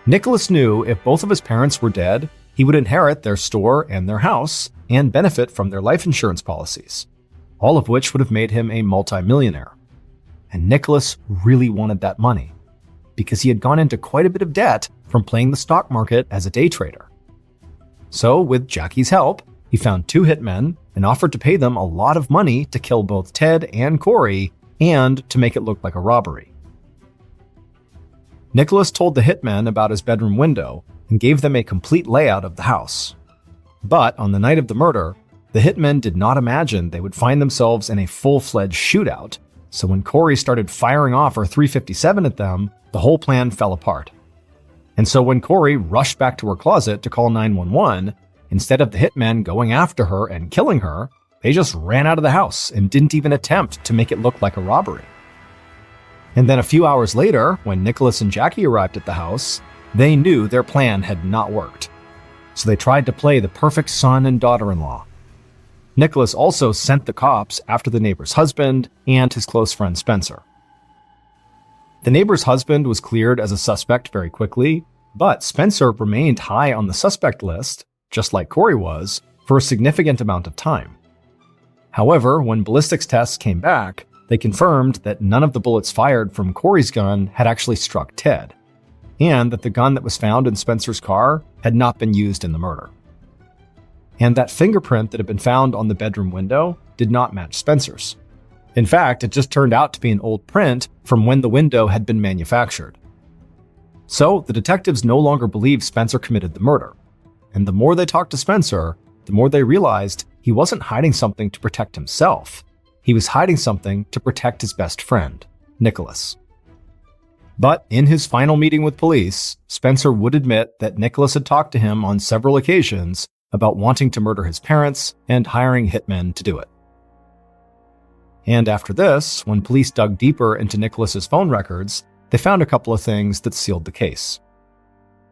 Nicholas knew if both of his parents were dead, he would inherit their store and their house and benefit from their life insurance policies, all of which would have made him a multimillionaire. And Nicholas really wanted that money, because he had gone into quite a bit of debt from playing the stock market as a day trader. So, with Jackie's help, he found two hitmen and offered to pay them a lot of money to kill both Ted and Corey and to make it look like a robbery. Nicholas told the hitmen about his bedroom window and gave them a complete layout of the house. But on the night of the murder, the hitmen did not imagine they would find themselves in a full-fledged shootout, so when Corey started firing off her .357 at them, the whole plan fell apart. And so when Corey rushed back to her closet to call 911, instead of the hitmen going after her and killing her, they just ran out of the house and didn't even attempt to make it look like a robbery. And then a few hours later, when Nicholas and Jackie arrived at the house, they knew their plan had not worked. So they tried to play the perfect son and daughter-in-law. Nicholas also sent the cops after the neighbor's husband and his close friend Spencer. The neighbor's husband was cleared as a suspect very quickly, but Spencer remained high on the suspect list, just like Corey was, for a significant amount of time. However, when ballistics tests came back, they confirmed that none of the bullets fired from Corey's gun had actually struck Ted, and that the gun that was found in Spencer's car had not been used in the murder. And that fingerprint that had been found on the bedroom window did not match Spencer's. In fact, it just turned out to be an old print from when the window had been manufactured. So the detectives no longer believed Spencer committed the murder, and the more they talked to Spencer, the more they realized he wasn't hiding something to protect himself. He was hiding something to protect his best friend, Nicholas. But in his final meeting with police, Spencer would admit that Nicholas had talked to him on several occasions about wanting to murder his parents and hiring hitmen to do it. And after this, when police dug deeper into Nicholas's phone records, they found a couple of things that sealed the case.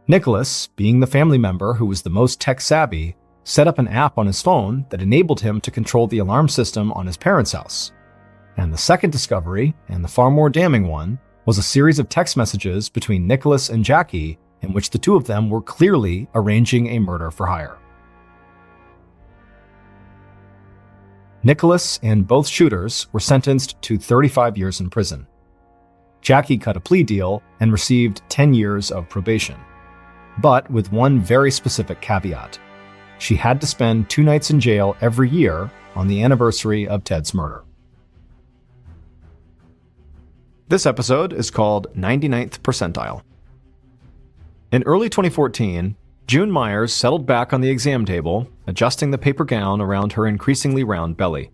Nicholas, being the family member who was the most tech-savvy, set up an app on his phone that enabled him to control the alarm system on his parents' house. And the second discovery, and the far more damning one, was a series of text messages between Nicholas and Jackie in which the two of them were clearly arranging a murder for hire. Nicholas and both shooters were sentenced to 35 years in prison. Jackie cut a plea deal and received 10 years of probation, but with one very specific caveat. She had to spend 2 nights in jail every year on the anniversary of Ted's murder. This episode is called 99th Percentile. In early 2014, June Myers settled back on the exam table, adjusting the paper gown around her increasingly round belly.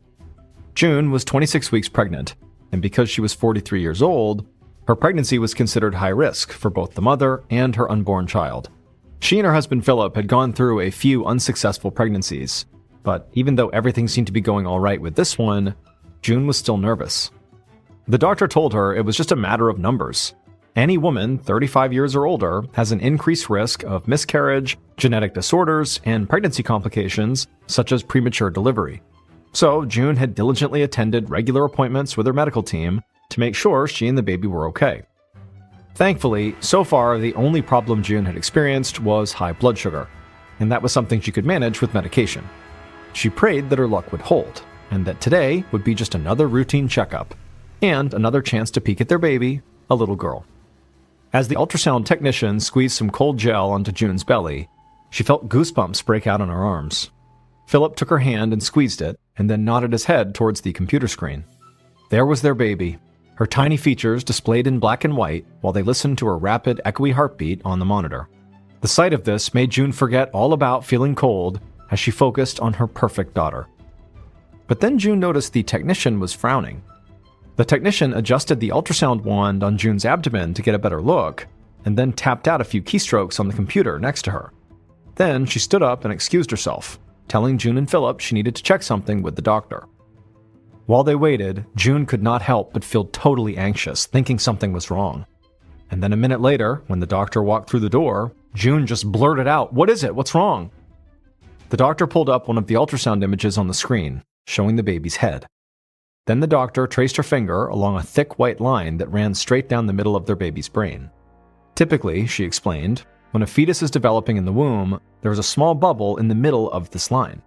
June was 26 weeks pregnant, and because she was 43 years old, her pregnancy was considered high risk for both the mother and her unborn child. She and her husband Philip had gone through a few unsuccessful pregnancies, but even though everything seemed to be going all right with this one, June was still nervous. The doctor told her it was just a matter of numbers. Any woman 35 years or older has an increased risk of miscarriage, genetic disorders, and pregnancy complications such as premature delivery. So June had diligently attended regular appointments with her medical team to make sure she and the baby were okay. Thankfully, so far the only problem June had experienced was high blood sugar, and that was something she could manage with medication. She prayed that her luck would hold, and that today would be just another routine checkup, and another chance to peek at their baby, a little girl. As the ultrasound technician squeezed some cold gel onto June's belly, she felt goosebumps break out on her arms. Philip took her hand and squeezed it, and then nodded his head towards the computer screen. There was their baby, her tiny features displayed in black and white while they listened to her rapid, echoey heartbeat on the monitor. The sight of this made June forget all about feeling cold as she focused on her perfect daughter. But then June noticed the technician was frowning. The technician adjusted the ultrasound wand on June's abdomen to get a better look, and then tapped out a few keystrokes on the computer next to her. Then she stood up and excused herself, telling June and Philip she needed to check something with the doctor. While they waited, June could not help but feel totally anxious, thinking something was wrong. And then a minute later, when the doctor walked through the door, June just blurted out, "What is it? What's wrong?" The doctor pulled up one of the ultrasound images on the screen, showing the baby's head. Then the doctor traced her finger along a thick white line that ran straight down the middle of their baby's brain. Typically, she explained, when a fetus is developing in the womb, there is a small bubble in the middle of this line.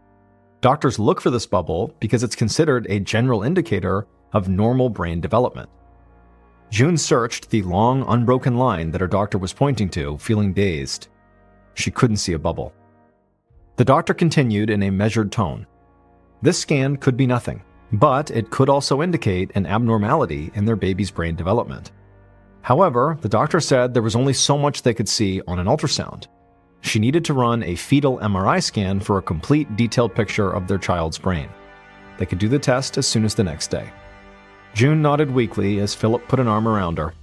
Doctors look for this bubble because it's considered a general indicator of normal brain development. June searched the long, unbroken line that her doctor was pointing to, feeling dazed. She couldn't see a bubble. The doctor continued in a measured tone. This scan could be nothing, but it could also indicate an abnormality in their baby's brain development. However, the doctor said there was only so much they could see on an ultrasound. She needed to run a fetal MRI scan for a complete detailed picture of their child's brain. They could do the test as soon as the next day. June nodded weakly as Philip put an arm around her.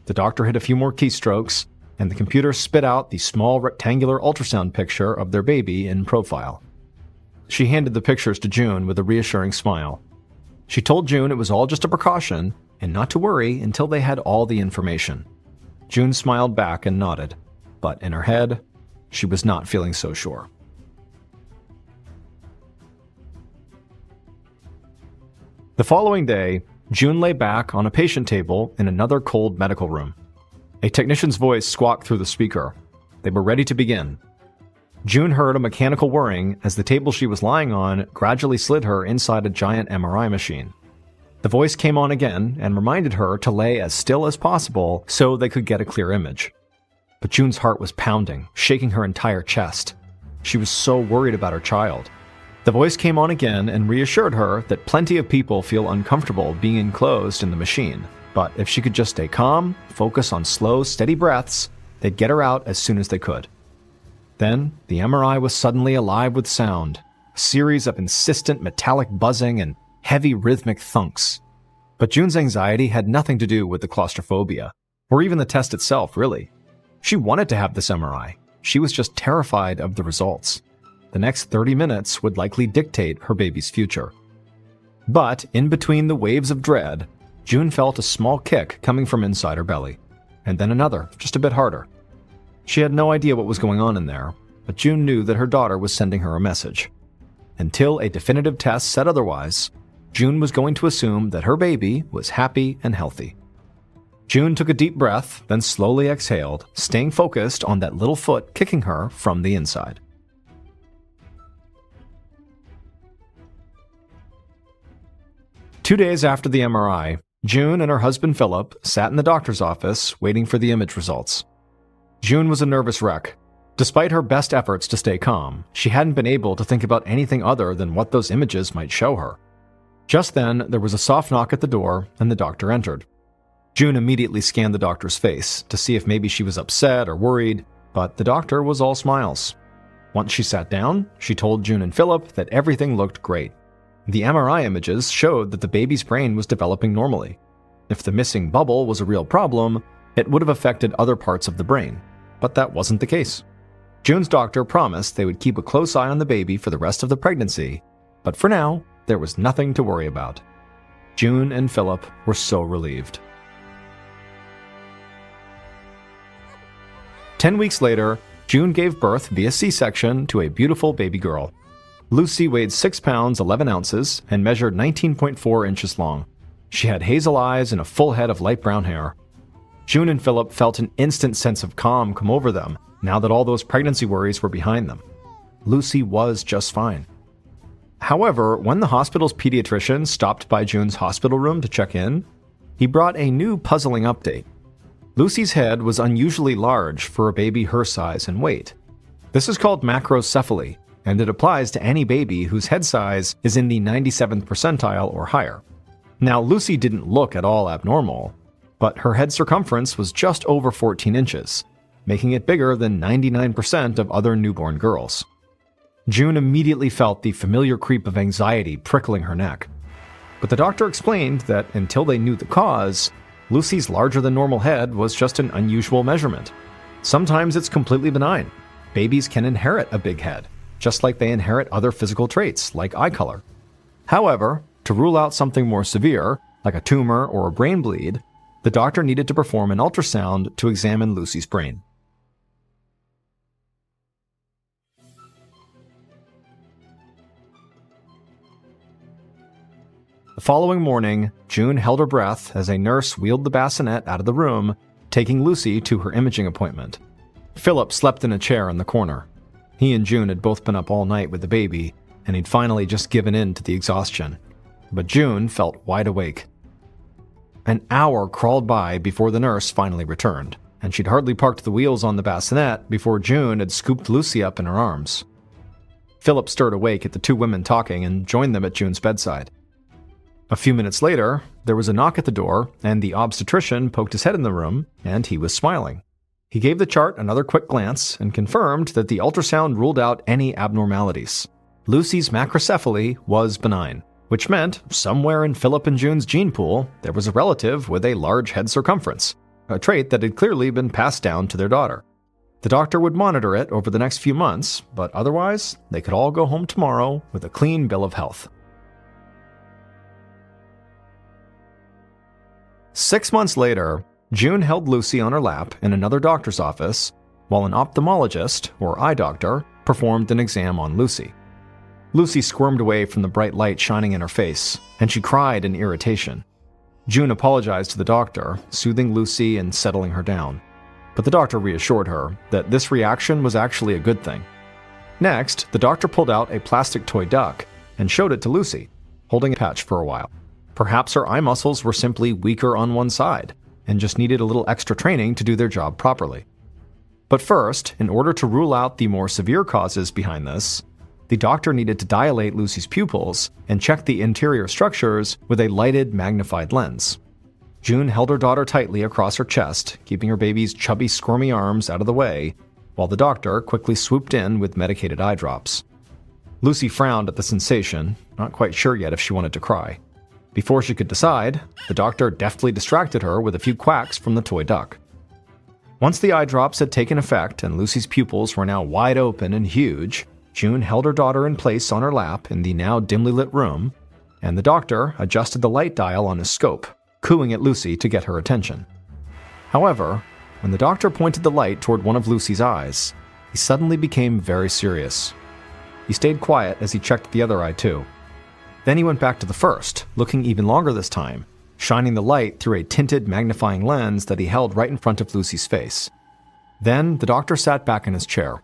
The doctor hit a few more keystrokes, and the computer spit out the small rectangular ultrasound picture of their baby in profile. She handed the pictures to June with a reassuring smile. She told June it was all just a precaution and not to worry until they had all the information. June smiled back and nodded, but in her head, she was not feeling so sure. The following day, June lay back on a patient table in another cold medical room. A technician's voice squawked through the speaker. They were ready to begin. June heard a mechanical whirring as the table she was lying on gradually slid her inside a giant MRI machine. The voice came on again and reminded her to lay as still as possible so they could get a clear image. But June's heart was pounding, shaking her entire chest. She was so worried about her child. The voice came on again and reassured her that plenty of people feel uncomfortable being enclosed in the machine, but if she could just stay calm, focus on slow, steady breaths, they'd get her out as soon as they could. Then, the MRI was suddenly alive with sound, a series of insistent metallic buzzing and heavy rhythmic thunks. But June's anxiety had nothing to do with the claustrophobia, or even the test itself, really. She wanted to have this MRI. She was just terrified of the results. The next 30 minutes would likely dictate her baby's future. But in between the waves of dread, June felt a small kick coming from inside her belly, and then another, just a bit harder. She had no idea what was going on in there, but June knew that her daughter was sending her a message. Until a definitive test said otherwise, June was going to assume that her baby was happy and healthy. June took a deep breath, then slowly exhaled, staying focused on that little foot kicking her from the inside. Two days after the MRI, June and her husband Philip sat in the doctor's office waiting for the image results. June was a nervous wreck. Despite her best efforts to stay calm, she hadn't been able to think about anything other than what those images might show her. Just then, there was a soft knock at the door, and the doctor entered. June immediately scanned the doctor's face to see if maybe she was upset or worried, but the doctor was all smiles. Once she sat down, she told June and Philip that everything looked great. The MRI images showed that the baby's brain was developing normally. If the missing bubble was a real problem, it would have affected other parts of the brain, but that wasn't the case. June's doctor promised they would keep a close eye on the baby for the rest of the pregnancy, but for now, there was nothing to worry about. June and Philip were so relieved. 10 weeks later, June gave birth via C-section to a beautiful baby girl. Lucy weighed 6 pounds 11 ounces and measured 19.4 inches long. She had hazel eyes and a full head of light brown hair. June and Philip felt an instant sense of calm come over them now that all those pregnancy worries were behind them. Lucy was just fine. However, when the hospital's pediatrician stopped by June's hospital room to check in, he brought a new puzzling update. Lucy's head was unusually large for a baby her size and weight. This is called macrocephaly, and it applies to any baby whose head size is in the 97th percentile or higher. Now, Lucy didn't look at all abnormal, but her head circumference was just over 14 inches, making it bigger than 99% of other newborn girls. June immediately felt the familiar creep of anxiety prickling her neck. But the doctor explained that until they knew the cause, Lucy's larger-than-normal head was just an unusual measurement. Sometimes it's completely benign. Babies can inherit a big head, just like they inherit other physical traits, like eye color. However, to rule out something more severe, like a tumor or a brain bleed, the doctor needed to perform an ultrasound to examine Lucy's brain. The following morning, June held her breath as a nurse wheeled the bassinet out of the room, taking Lucy to her imaging appointment. Philip slept in a chair in the corner. He and June had both been up all night with the baby, and he'd finally just given in to the exhaustion. But June felt wide awake. An hour crawled by before the nurse finally returned, and she'd hardly parked the wheels on the bassinet before June had scooped Lucy up in her arms. Philip stirred awake at the two women talking and joined them at June's bedside. A few minutes later, there was a knock at the door, and the obstetrician poked his head in the room, and he was smiling. He gave the chart another quick glance and confirmed that the ultrasound ruled out any abnormalities. Lucy's macrocephaly was benign, which meant somewhere in Philip and June's gene pool, there was a relative with a large head circumference, a trait that had clearly been passed down to their daughter. The doctor would monitor it over the next few months, but otherwise, they could all go home tomorrow with a clean bill of health. 6 months later, June held Lucy on her lap in another doctor's office, while an ophthalmologist, or eye doctor, performed an exam on Lucy. Lucy squirmed away from the bright light shining in her face, and she cried in irritation. June apologized to the doctor, soothing Lucy and settling her down. But the doctor reassured her that this reaction was actually a good thing. Next, the doctor pulled out a plastic toy duck and showed it to Lucy, holding a patch for a while. Perhaps her eye muscles were simply weaker on one side, and just needed a little extra training to do their job properly. But first, in order to rule out the more severe causes behind this, the doctor needed to dilate Lucy's pupils and check the interior structures with a lighted magnified lens. June held her daughter tightly across her chest, keeping her baby's chubby, squirmy arms out of the way, while the doctor quickly swooped in with medicated eye drops. Lucy frowned at the sensation, not quite sure yet if she wanted to cry. Before she could decide, the doctor deftly distracted her with a few quacks from the toy duck. Once the eye drops had taken effect and Lucy's pupils were now wide open and huge, June held her daughter in place on her lap in the now dimly lit room, and the doctor adjusted the light dial on his scope, cooing at Lucy to get her attention. However, when the doctor pointed the light toward one of Lucy's eyes, he suddenly became very serious. He stayed quiet as he checked the other eye too. Then he went back to the first, looking even longer this time, shining the light through a tinted magnifying lens that he held right in front of Lucy's face. Then the doctor sat back in his chair.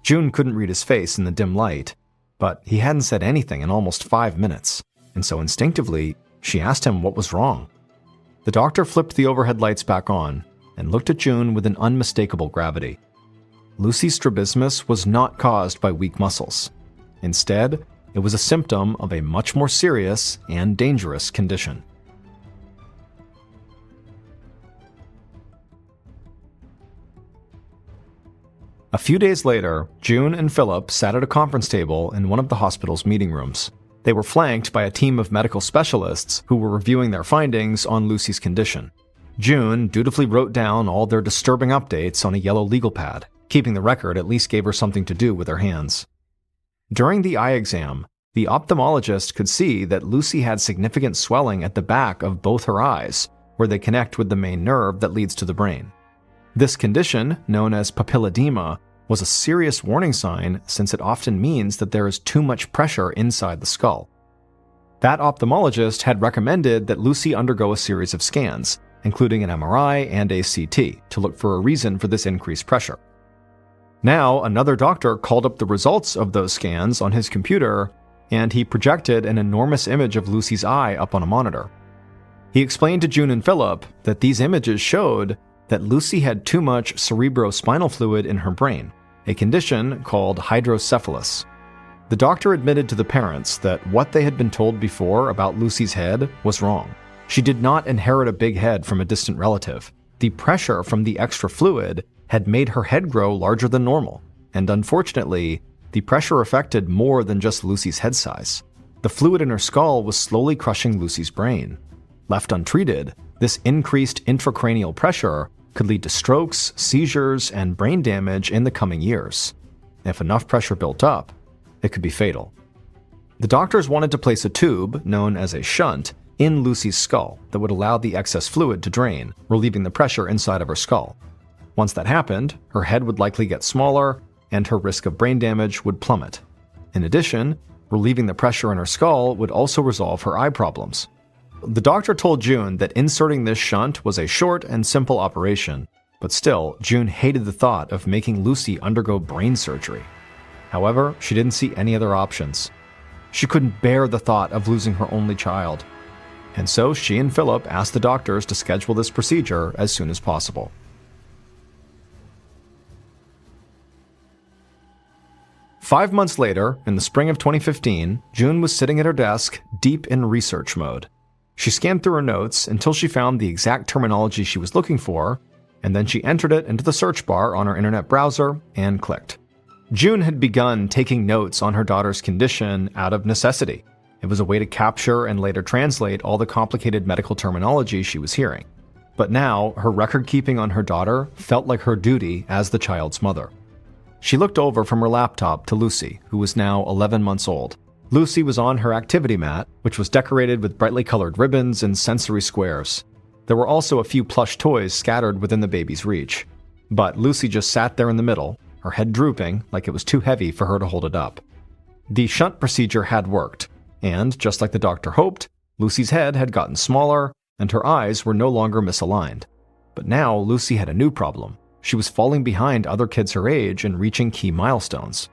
June couldn't read his face in the dim light, but he hadn't said anything in almost 5 minutes, and so instinctively, she asked him what was wrong. The doctor flipped the overhead lights back on and looked at June with an unmistakable gravity. Lucy's strabismus was not caused by weak muscles. Instead, it was a symptom of a much more serious and dangerous condition. A few days later, June and Philip sat at a conference table in one of the hospital's meeting rooms. They were flanked by a team of medical specialists who were reviewing their findings on Lucy's condition. June dutifully wrote down all their disturbing updates on a yellow legal pad, Keeping the record at least gave her something to do with her hands. During the eye exam, the ophthalmologist could see that Lucy had significant swelling at the back of both her eyes, where they connect with the main nerve that leads to the brain. This condition, known as papilledema, was a serious warning sign since it often means that there is too much pressure inside the skull. That ophthalmologist had recommended that Lucy undergo a series of scans, including an MRI and a CT, to look for a reason for this increased pressure. Now, another doctor called up the results of those scans on his computer, and he projected an enormous image of Lucy's eye up on a monitor. He explained to June and Philip that these images showed that Lucy had too much cerebrospinal fluid in her brain, a condition called hydrocephalus. The doctor admitted to the parents that what they had been told before about Lucy's head was wrong. She did not inherit a big head from a distant relative. The pressure from the extra fluid had made her head grow larger than normal, and unfortunately, the pressure affected more than just Lucy's head size. The fluid in her skull was slowly crushing Lucy's brain. Left untreated, this increased intracranial pressure could lead to strokes, seizures, and brain damage in the coming years. If enough pressure built up, it could be fatal. The doctors wanted to place a tube, known as a shunt, in Lucy's skull that would allow the excess fluid to drain, relieving the pressure inside of her skull. Once that happened, her head would likely get smaller, and her risk of brain damage would plummet. In addition, relieving the pressure in her skull would also resolve her eye problems. The doctor told June that inserting this shunt was a short and simple operation, but still, June hated the thought of making Lucy undergo brain surgery. However, she didn't see any other options. She couldn't bear the thought of losing her only child. And so she and Philip asked the doctors to schedule this procedure as soon as possible. Five months later, in the spring of 2015, June was sitting at her desk, deep in research mode. She scanned through her notes until she found the exact terminology she was looking for, and then she entered it into the search bar on her internet browser and clicked. June had begun taking notes on her daughter's condition out of necessity. It was a way to capture and later translate all the complicated medical terminology she was hearing. But now, her record keeping on her daughter felt like her duty as the child's mother. She looked over from her laptop to Lucy, who was now 11 months old. Lucy was on her activity mat, which was decorated with brightly colored ribbons and sensory squares. There were also a few plush toys scattered within the baby's reach. But Lucy just sat there in the middle, her head drooping like it was too heavy for her to hold it up. The shunt procedure had worked, and just like the doctor hoped, Lucy's head had gotten smaller and her eyes were no longer misaligned. But now Lucy had a new problem. She was falling behind other kids her age in reaching key milestones.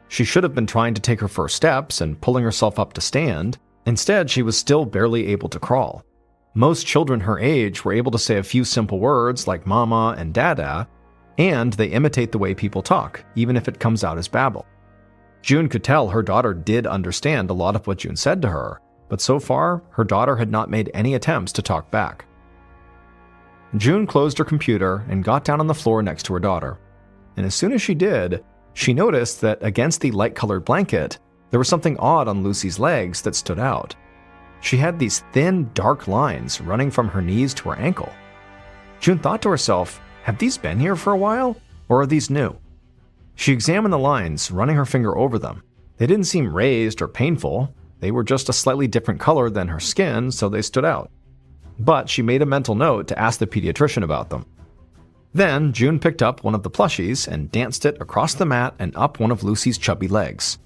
She should have been trying to take her first steps and pulling herself up to stand. Instead, she was still barely able to crawl. Most children her age were able to say a few simple words like mama and dada, and they imitate the way people talk, even if it comes out as babble. June could tell her daughter did understand a lot of what June said to her, but so far, her daughter had not made any attempts to talk back. June closed her computer and got down on the floor next to her daughter. And as soon as she did, she noticed that against the light-colored blanket, there was something odd on Lucy's legs that stood out. She had these thin, dark lines running from her knees to her ankle. June thought to herself, have these been here for a while, or are these new? She examined the lines, running her finger over them. They didn't seem raised or painful. They were just a slightly different color than her skin, so they stood out. But she made a mental note to ask the pediatrician about them. Then, June picked up one of the plushies and danced it across the mat and up one of Lucy's chubby legs.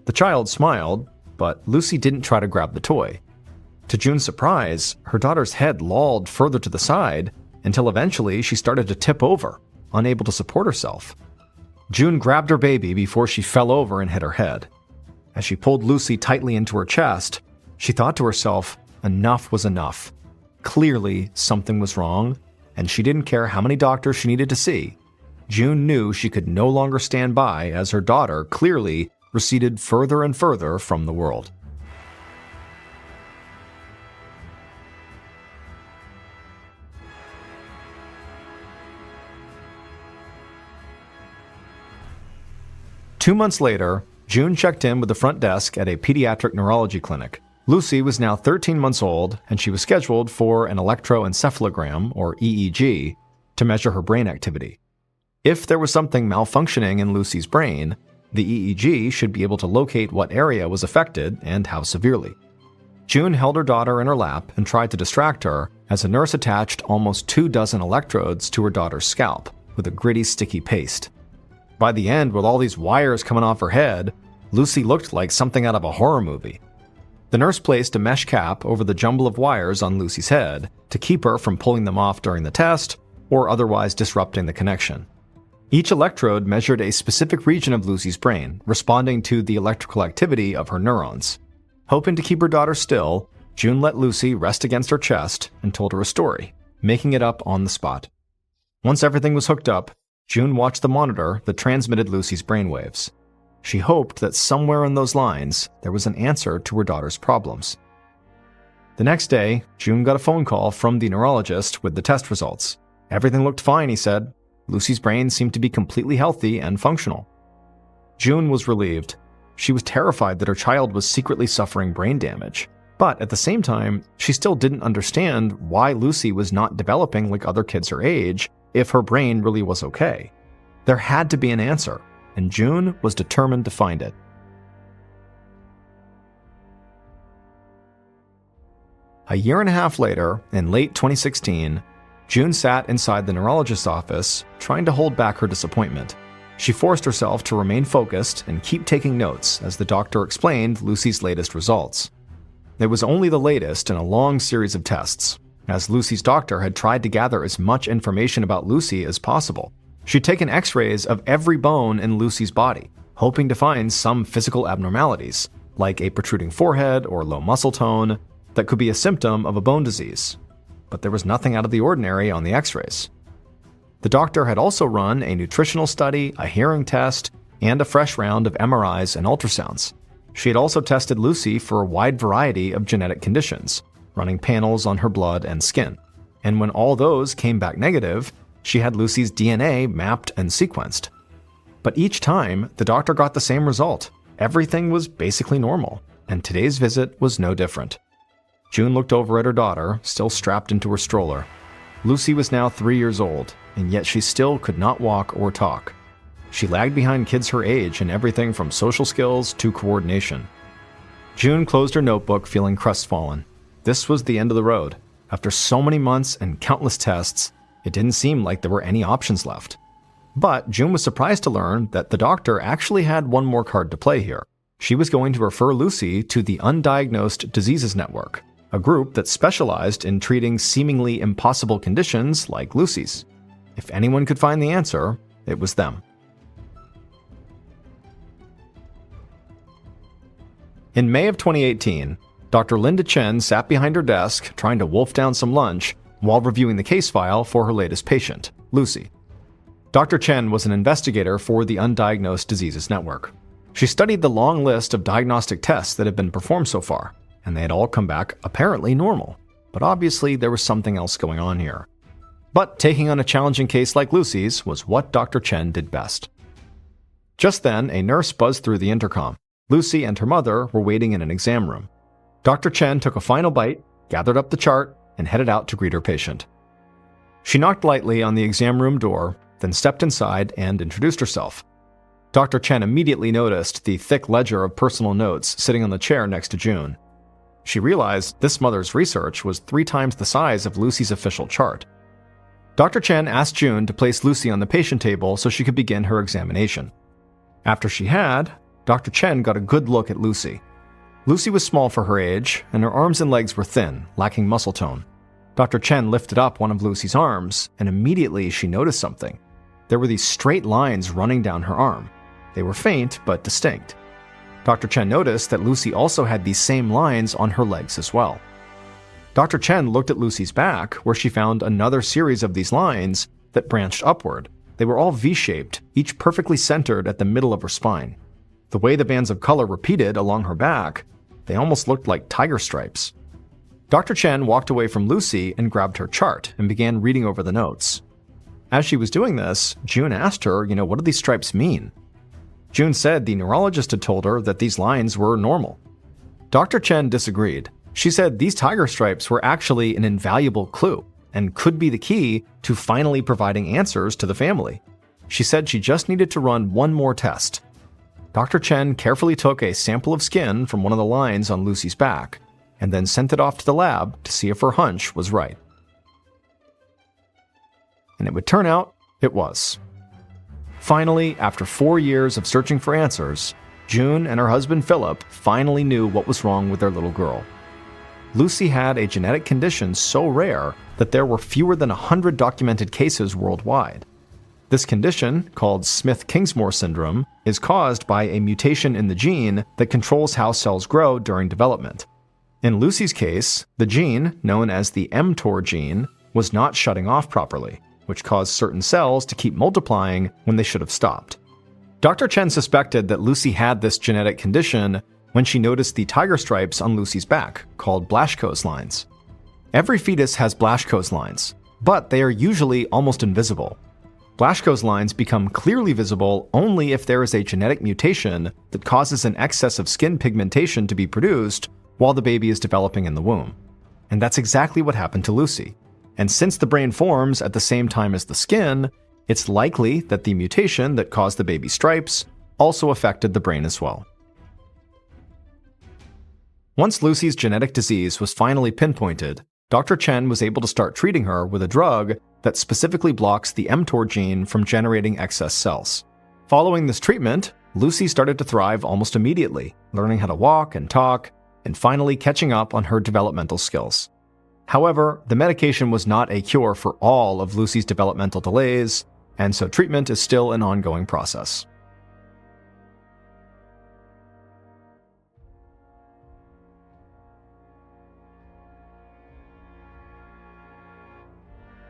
The child smiled, but Lucy didn't try to grab the toy. To June's surprise, her daughter's head lolled further to the side until eventually she started to tip over, unable to support herself. June grabbed her baby before she fell over and hit her head. As she pulled Lucy tightly into her chest, she thought to herself, enough was enough. Clearly, something was wrong, and she didn't care how many doctors she needed to see. June knew she could no longer stand by as her daughter clearly receded further and further from the world. Two months later, June checked in with the front desk at a pediatric neurology clinic. Lucy was now 13 months old, and she was scheduled for an electroencephalogram, or EEG, to measure her brain activity. If there was something malfunctioning in Lucy's brain, the EEG should be able to locate what area was affected and how severely. June held her daughter in her lap and tried to distract her as a nurse attached almost 24 electrodes to her daughter's scalp with a gritty, sticky paste. By the end, with all these wires coming off her head, Lucy looked like something out of a horror movie. The nurse placed a mesh cap over the jumble of wires on Lucy's head to keep her from pulling them off during the test or otherwise disrupting the connection. Each electrode measured a specific region of Lucy's brain, responding to the electrical activity of her neurons. Hoping to keep her daughter still, June let Lucy rest against her chest and told her a story, making it up on the spot. Once everything was hooked up, June watched the monitor that transmitted Lucy's brainwaves. She hoped that somewhere in those lines there was an answer to her daughter's problems. The next day, June got a phone call from the neurologist with the test results. Everything looked fine, he said. Lucy's brain seemed to be completely healthy and functional. June was relieved. She was terrified that her child was secretly suffering brain damage. But at the same time, she still didn't understand why Lucy was not developing like other kids her age if her brain really was okay. There had to be an answer, and June was determined to find it. A year and a half later, in late 2016, June sat inside the neurologist's office, trying to hold back her disappointment. She forced herself to remain focused and keep taking notes as the doctor explained Lucy's latest results. It was only the latest in a long series of tests, as Lucy's doctor had tried to gather as much information about Lucy as possible. She'd taken x-rays of every bone in Lucy's body, hoping to find some physical abnormalities, like a protruding forehead or low muscle tone, that could be a symptom of a bone disease. But there was nothing out of the ordinary on the x-rays. The doctor had also run a nutritional study, a hearing test, and a fresh round of MRIs and ultrasounds. She had also tested Lucy for a wide variety of genetic conditions, running panels on her blood and skin. And when all those came back negative, she had Lucy's DNA mapped and sequenced. But each time, the doctor got the same result. Everything was basically normal, and today's visit was no different. June looked over at her daughter, still strapped into her stroller. Lucy was now 3 years old, and yet she still could not walk or talk. She lagged behind kids her age in everything from social skills to coordination. June closed her notebook feeling crestfallen. This was the end of the road. After so many months and countless tests, it didn't seem like there were any options left. But June was surprised to learn that the doctor actually had one more card to play here. She was going to refer Lucy to the Undiagnosed Diseases Network, a group that specialized in treating seemingly impossible conditions like Lucy's. If anyone could find the answer, it was them. In May of 2018, Dr. Linda Chen sat behind her desk trying to wolf down some lunch while reviewing the case file for her latest patient, Lucy. Dr. Chen was an investigator for the Undiagnosed Diseases Network. She studied the long list of diagnostic tests that had been performed so far, and they had all come back apparently normal. But obviously there was something else going on here. But taking on a challenging case like Lucy's was what Dr. Chen did best. Just then, a nurse buzzed through the intercom. Lucy and her mother were waiting in an exam room. Dr. Chen took a final bite, gathered up the chart, and headed out to greet her patient. She knocked lightly on the exam room door, then stepped inside and introduced herself. Dr. Chen immediately noticed the thick ledger of personal notes sitting on the chair next to June. She realized this mother's research was 3 times the size of Lucy's official chart. Dr. Chen asked June to place Lucy on the patient table so she could begin her examination. After she had, Dr. Chen got a good look at Lucy. Lucy was small for her age, and her arms and legs were thin, lacking muscle tone. Dr. Chen lifted up one of Lucy's arms, and immediately she noticed something. There were these straight lines running down her arm. They were faint, but distinct. Dr. Chen noticed that Lucy also had these same lines on her legs as well. Dr. Chen looked at Lucy's back, where she found another series of these lines that branched upward. They were all V-shaped, each perfectly centered at the middle of her spine. The way the bands of color repeated along her back, they almost looked like tiger stripes. Dr. Chen walked away from Lucy and grabbed her chart and began reading over the notes. As she was doing this, June asked her, what do these stripes mean? June said the neurologist had told her that these lines were normal. Dr. Chen disagreed. She said these tiger stripes were actually an invaluable clue and could be the key to finally providing answers to the family. she said she just needed to run one more test. Dr. Chen carefully took a sample of skin from one of the lines on Lucy's back, and then sent it off to the lab to see if her hunch was right. And it would turn out it was. Finally, after 4 years of searching for answers, June and her husband Philip finally knew what was wrong with their little girl. Lucy had a genetic condition so rare that there were fewer than 100 documented cases worldwide. This condition, called Smith-Kingsmore syndrome, is caused by a mutation in the gene that controls how cells grow during development. In Lucy's case, the gene, known as the mTOR gene, was not shutting off properly, which caused certain cells to keep multiplying when they should have stopped. Dr. Chen suspected that Lucy had this genetic condition when she noticed the tiger stripes on Lucy's back, called Blaschko's lines. Every fetus has Blaschko's lines, but they are usually almost invisible. Blaschko's lines become clearly visible only if there is a genetic mutation that causes an excess of skin pigmentation to be produced while the baby is developing in the womb. And that's exactly what happened to Lucy. And since the brain forms at the same time as the skin, it's likely that the mutation that caused the baby's stripes also affected the brain as well. Once Lucy's genetic disease was finally pinpointed, Dr. Chen was able to start treating her with a drug that specifically blocks the mTOR gene from generating excess cells. Following this treatment, Lucy started to thrive almost immediately, learning how to walk and talk, and finally catching up on her developmental skills. However, the medication was not a cure for all of Lucy's developmental delays, and so treatment is still an ongoing process.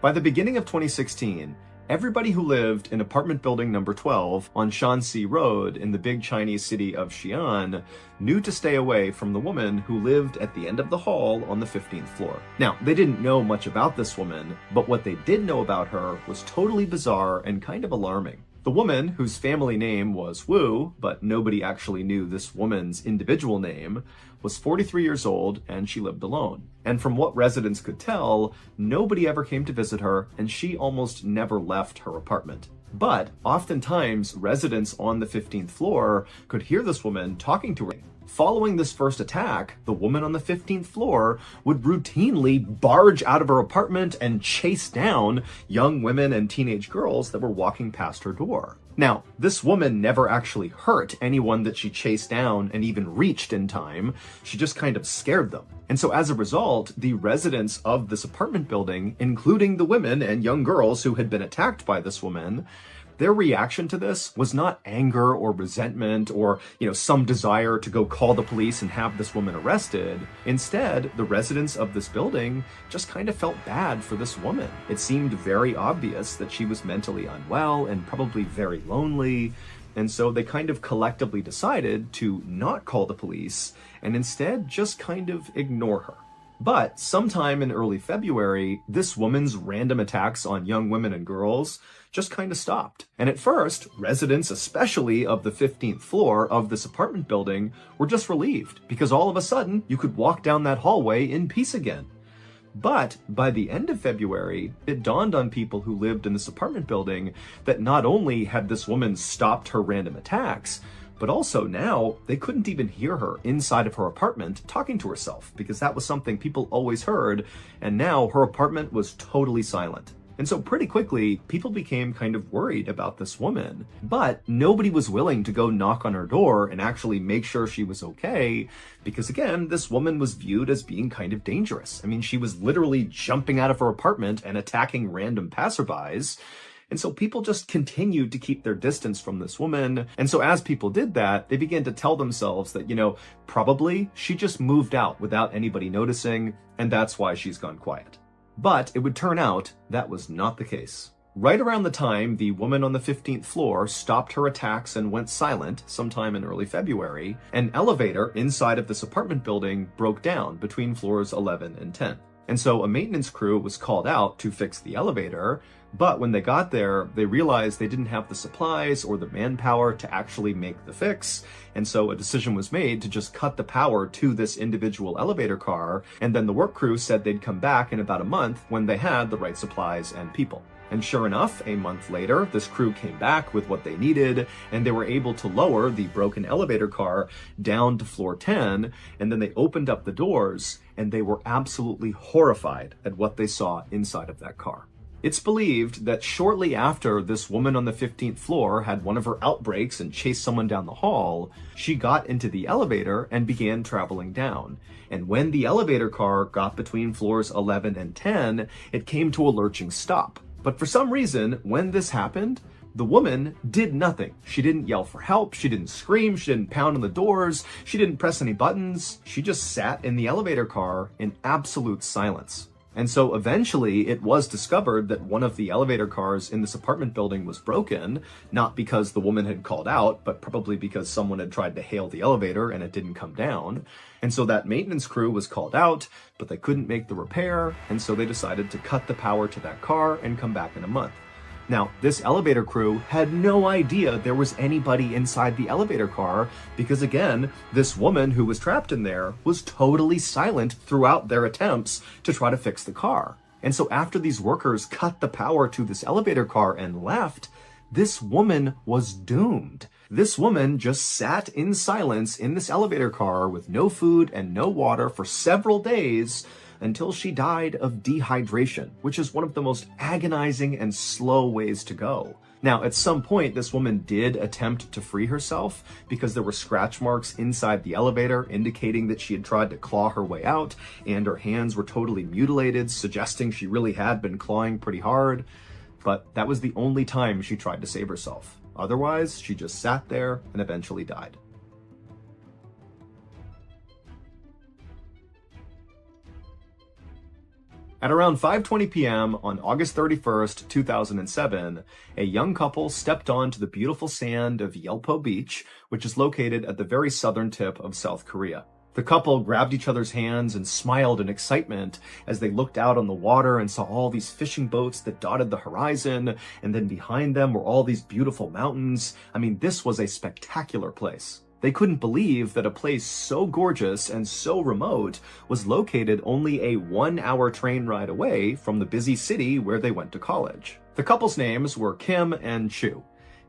By the beginning of 2016, everybody who lived in apartment building number 12 on Shanxi Road in the big Chinese city of Xi'an knew to stay away from the woman who lived at the end of the hall on the 15th floor. Now, they didn't know much about this woman, but what they did know about her was totally bizarre and kind of alarming. The woman, whose family name was Wu, but nobody actually knew this woman's individual name, was 43 years old and she lived alone. And from what residents could tell, nobody ever came to visit her and she almost never left her apartment. But oftentimes, residents on the 15th floor could hear this woman talking to her. Following this first attack, the woman on the 15th floor would routinely barge out of her apartment and chase down young women and teenage girls that were walking past her door. Now, this woman never actually hurt anyone that she chased down and even reached in time. She just kind of scared them. And so as a result, the residents of this apartment building, including the women and young girls who had been attacked by this woman, their reaction to this was not anger or resentment or, some desire to go call the police and have this woman arrested. Instead, the residents of this building just kind of felt bad for this woman. It seemed very obvious that she was mentally unwell and probably very lonely. And so they kind of collectively decided to not call the police and instead just kind of ignore her. But sometime in early February, this woman's random attacks on young women and girls just kind of stopped. And at first, residents, especially of the 15th floor of this apartment building, were just relieved because all of a sudden you could walk down that hallway in peace again. But by the end of February, it dawned on people who lived in this apartment building that not only had this woman stopped her random attacks, but also now they couldn't even hear her inside of her apartment talking to herself because that was something people always heard, and now her apartment was totally silent. And so pretty quickly, people became kind of worried about this woman, but nobody was willing to go knock on her door and actually make sure she was okay, because again, this woman was viewed as being kind of dangerous. I mean, she was literally jumping out of her apartment and attacking random passerbys. And so people just continued to keep their distance from this woman. And so as people did that, they began to tell themselves that, probably she just moved out without anybody noticing, and that's why she's gone quiet. But it would turn out that was not the case. Right around the time the woman on the 15th floor stopped her attacks and went silent, sometime in early February, an elevator inside of this apartment building broke down between floors 11 and 10. And so a maintenance crew was called out to fix the elevator, but when they got there, they realized they didn't have the supplies or the manpower to actually make the fix, and so a decision was made to just cut the power to this individual elevator car, and then the work crew said they'd come back in about a month when they had the right supplies and people. And sure enough, a month later, this crew came back with what they needed, and they were able to lower the broken elevator car down to floor 10, and then they opened up the doors, and they were absolutely horrified at what they saw inside of that car. It's believed that shortly after this woman on the 15th floor had one of her outbreaks and chased someone down the hall, she got into the elevator and began traveling down. And when the elevator car got between floors 11 and 10, it came to a lurching stop. But for some reason, when this happened, the woman did nothing. She didn't yell for help, she didn't scream, she didn't pound on the doors, she didn't press any buttons. She just sat in the elevator car in absolute silence. And so eventually it was discovered that one of the elevator cars in this apartment building was broken, not because the woman had called out, but probably because someone had tried to hail the elevator and it didn't come down. And so that maintenance crew was called out, but they couldn't make the repair, and so they decided to cut the power to that car and come back in a month. Now, this elevator crew had no idea there was anybody inside the elevator car because, again, this woman who was trapped in there was totally silent throughout their attempts to try to fix the car. And so after these workers cut the power to this elevator car and left, this woman was doomed. This woman just sat in silence in this elevator car with no food and no water for several days until she died of dehydration, which is one of the most agonizing and slow ways to go. Now, at some point, this woman did attempt to free herself because there were scratch marks inside the elevator indicating that she had tried to claw her way out, and her hands were totally mutilated, suggesting she really had been clawing pretty hard. But that was the only time she tried to save herself. Otherwise, she just sat there and eventually died. At around 5:20 p.m. on August 31st, 2007, a young couple stepped onto the beautiful sand of Yelpo Beach, which is located at the very southern tip of South Korea. The couple grabbed each other's hands and smiled in excitement as they looked out on the water and saw all these fishing boats that dotted the horizon, and then behind them were all these beautiful mountains. I mean, this was a spectacular place. They couldn't believe that a place so gorgeous and so remote was located only a 1-hour train ride away from the busy city where they went to college. The couple's names were Kim and Chu.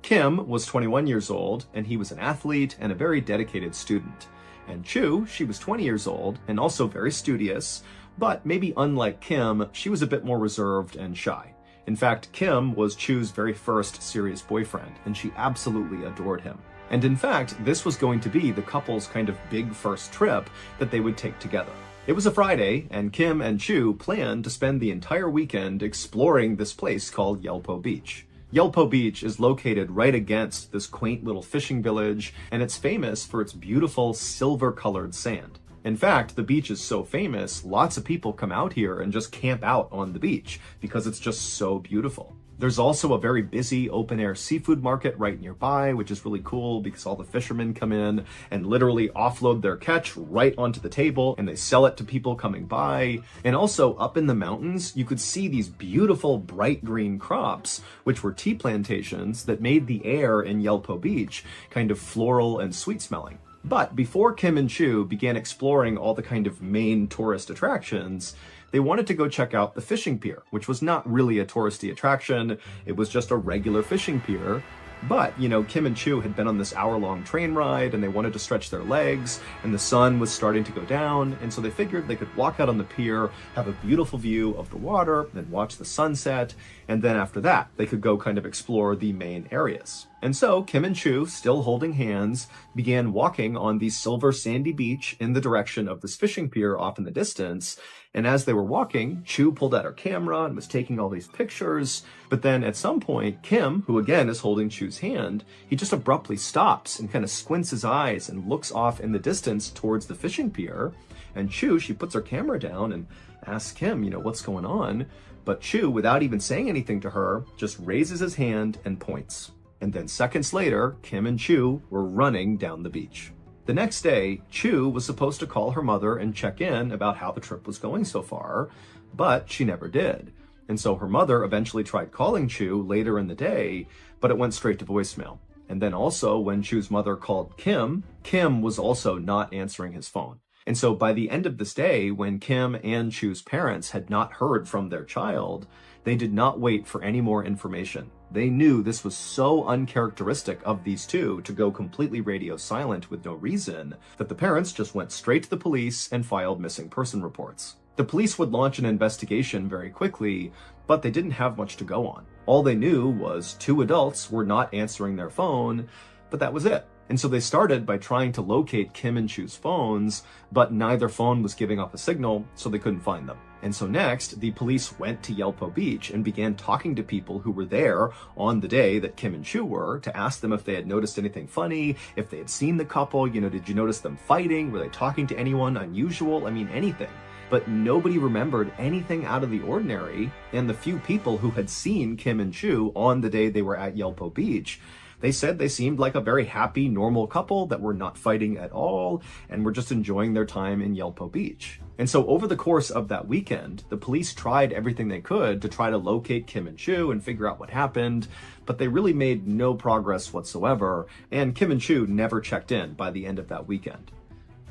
Kim was 21 years old, and he was an athlete and a very dedicated student. And Chu, she was 20 years old and also very studious, but maybe unlike Kim, she was a bit more reserved and shy. In fact, Kim was Chu's very first serious boyfriend, and she absolutely adored him. And in fact, this was going to be the couple's kind of big first trip that they would take together. It was a Friday, and Kim and Chu planned to spend the entire weekend exploring this place called Yelpo Beach. Yelpo Beach is located right against this quaint little fishing village, and it's famous for its beautiful silver-colored sand. In fact, the beach is so famous, lots of people come out here and just camp out on the beach because it's just so beautiful. There's also a very busy open-air seafood market right nearby, which is really cool because all the fishermen come in and literally offload their catch right onto the table, and they sell it to people coming by. And also up in the mountains, you could see these beautiful bright green crops, which were tea plantations that made the air in Yelpo Beach kind of floral and sweet smelling. But before Kim and Chu began exploring all the kind of main tourist attractions, they wanted to go check out the fishing pier, which was not really a touristy attraction. It was just a regular fishing pier. But, Kim and Chu had been on this hour-long train ride and they wanted to stretch their legs, and the sun was starting to go down, and so they figured they could walk out on the pier, have a beautiful view of the water, and watch the sunset, and then after that, they could go kind of explore the main areas. And so Kim and Chu, still holding hands, began walking on the silver sandy beach in the direction of this fishing pier off in the distance. And as they were walking, Chu pulled out her camera and was taking all these pictures. But then at some point, Kim, who again is holding Chu's hand, he just abruptly stops and kind of squints his eyes and looks off in the distance towards the fishing pier. And Chu, she puts her camera down and asks Kim, what's going on? But Chu, without even saying anything to her, just raises his hand and points. And then seconds later, Kim and Chu were running down the beach. The next day, Chu was supposed to call her mother and check in about how the trip was going so far, but she never did. And so her mother eventually tried calling Chu later in the day, but it went straight to voicemail. And then also when Chu's mother called Kim, Kim was also not answering his phone. And so by the end of this day, when Kim and Chu's parents had not heard from their child, they did not wait for any more information. They knew this was so uncharacteristic of these two to go completely radio silent with no reason that the parents just went straight to the police and filed missing person reports. The police would launch an investigation very quickly, but they didn't have much to go on. All they knew was 2 adults were not answering their phone, but that was it. And so they started by trying to locate Kim and Chu's phones, but neither phone was giving off a signal, so they couldn't find them. And so next, the police went to Yelpo Beach and began talking to people who were there on the day that Kim and Chu were to ask them if they had noticed anything funny, if they had seen the couple, did you notice them fighting? Were they talking to anyone unusual? I mean, anything. But nobody remembered anything out of the ordinary, and the few people who had seen Kim and Chu on the day they were at Yelpo Beach, they said they seemed like a very happy, normal couple that were not fighting at all and were just enjoying their time in Yelpo Beach. And so over the course of that weekend, the police tried everything they could to try to locate Kim and Chu and figure out what happened, but they really made no progress whatsoever, and Kim and Chu never checked in by the end of that weekend.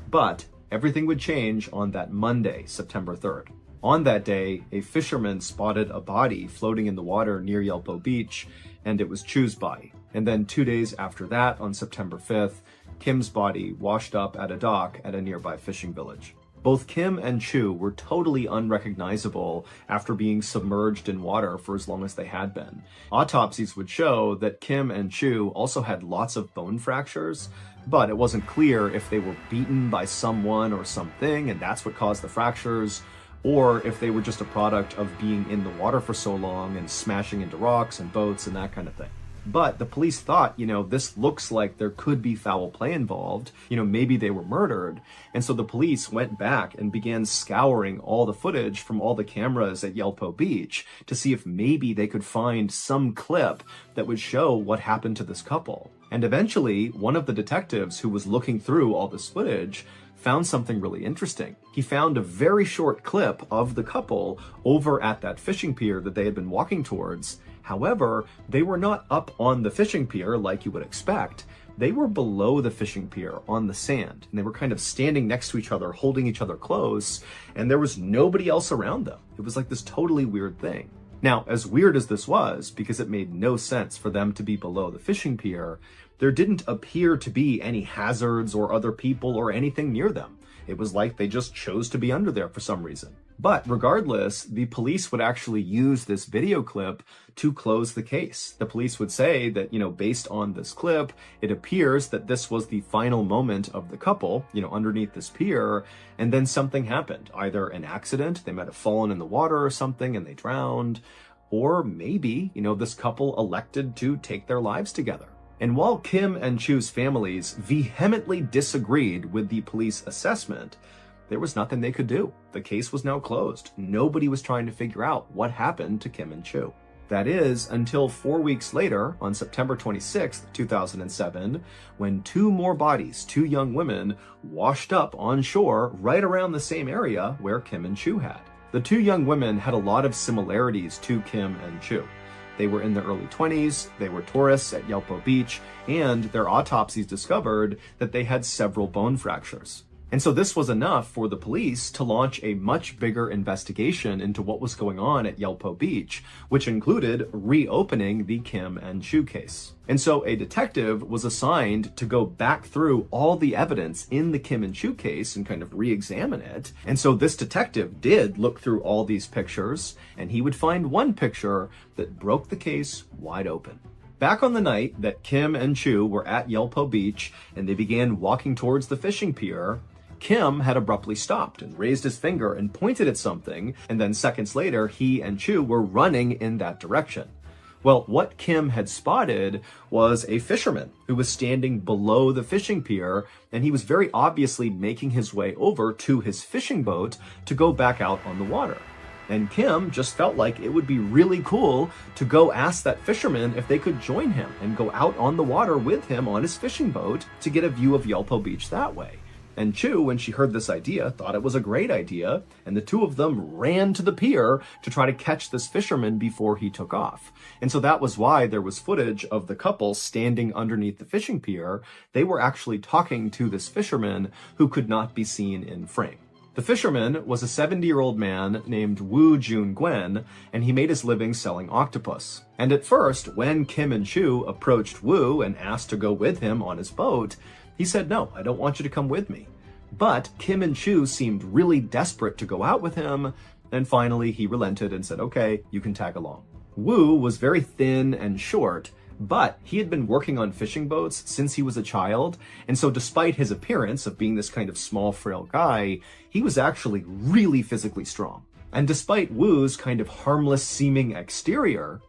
But everything would change on that Monday, September 3rd. On that day, a fisherman spotted a body floating in the water near Yelpo Beach, and it was Chu's body. And then 2 days after that, on September 5th, Kim's body washed up at a dock at a nearby fishing village. Both Kim and Chu were totally unrecognizable after being submerged in water for as long as they had been. Autopsies would show that Kim and Chu also had lots of bone fractures, but it wasn't clear if they were beaten by someone or something and that's what caused the fractures, or if they were just a product of being in the water for so long and smashing into rocks and boats and that kind of thing. But the police thought, this looks like there could be foul play involved. Maybe they were murdered. And so the police went back and began scouring all the footage from all the cameras at Yelpo Beach to see if maybe they could find some clip that would show what happened to this couple. And eventually, one of the detectives who was looking through all this footage found something really interesting. He found a very short clip of the couple over at that fishing pier that they had been walking towards. However, they were not up on the fishing pier like you would expect. They were below the fishing pier on the sand, and they were kind of standing next to each other, holding each other close, and there was nobody else around them. It was like this totally weird thing. Now, as weird as this was, because it made no sense for them to be below the fishing pier, there didn't appear to be any hazards or other people or anything near them. It was like they just chose to be under there for some reason. But regardless, the police would actually use this video clip to close the case. The police would say that, based on this clip, it appears that this was the final moment of the couple, underneath this pier, and then something happened. Either an accident, they might have fallen in the water or something and they drowned, or maybe, this couple elected to take their lives together. And while Kim and Chu's families vehemently disagreed with the police assessment, there was nothing they could do. The case was now closed. Nobody was trying to figure out what happened to Kim and Chu. That is, until 4 weeks later, on September 26th, 2007, when 2 more bodies, 2 young women, washed up on shore right around the same area where Kim and Chu had. The 2 young women had a lot of similarities to Kim and Chu. They were in their early 20s, they were tourists at Yelpo Beach, and their autopsies discovered that they had several bone fractures. And so this was enough for the police to launch a much bigger investigation into what was going on at Yelpo Beach, which included reopening the Kim and Chu case. And so a detective was assigned to go back through all the evidence in the Kim and Chu case and kind of re-examine it. And so this detective did look through all these pictures, and he would find one picture that broke the case wide open. Back on the night that Kim and Chu were at Yelpo Beach and they began walking towards the fishing pier, Kim had abruptly stopped and raised his finger and pointed at something, and then seconds later, he and Chu were running in that direction. Well, what Kim had spotted was a fisherman who was standing below the fishing pier, and he was very obviously making his way over to his fishing boat to go back out on the water. And Kim just felt like it would be really cool to go ask that fisherman if they could join him and go out on the water with him on his fishing boat to get a view of Yelpo Beach that way. And Chu, when she heard this idea, thought it was a great idea, and the two of them ran to the pier to try to catch this fisherman before he took off. And so that was why there was footage of the couple standing underneath the fishing pier. They were actually talking to this fisherman who could not be seen in frame. The fisherman was a 70-year-old man named Wu Jun-gwen, and he made his living selling octopus. And at first, when Kim and Chu approached Wu and asked to go with him on his boat, he said, "No, I don't want you to come with me." But Kim and Chu seemed really desperate to go out with him, and finally he relented and said, "Okay, you can tag along." Wu was very thin and short, but he had been working on fishing boats since he was a child, and so despite his appearance of being this kind of small, frail guy, he was actually really physically strong. And despite Wu's kind of harmless-seeming exterior,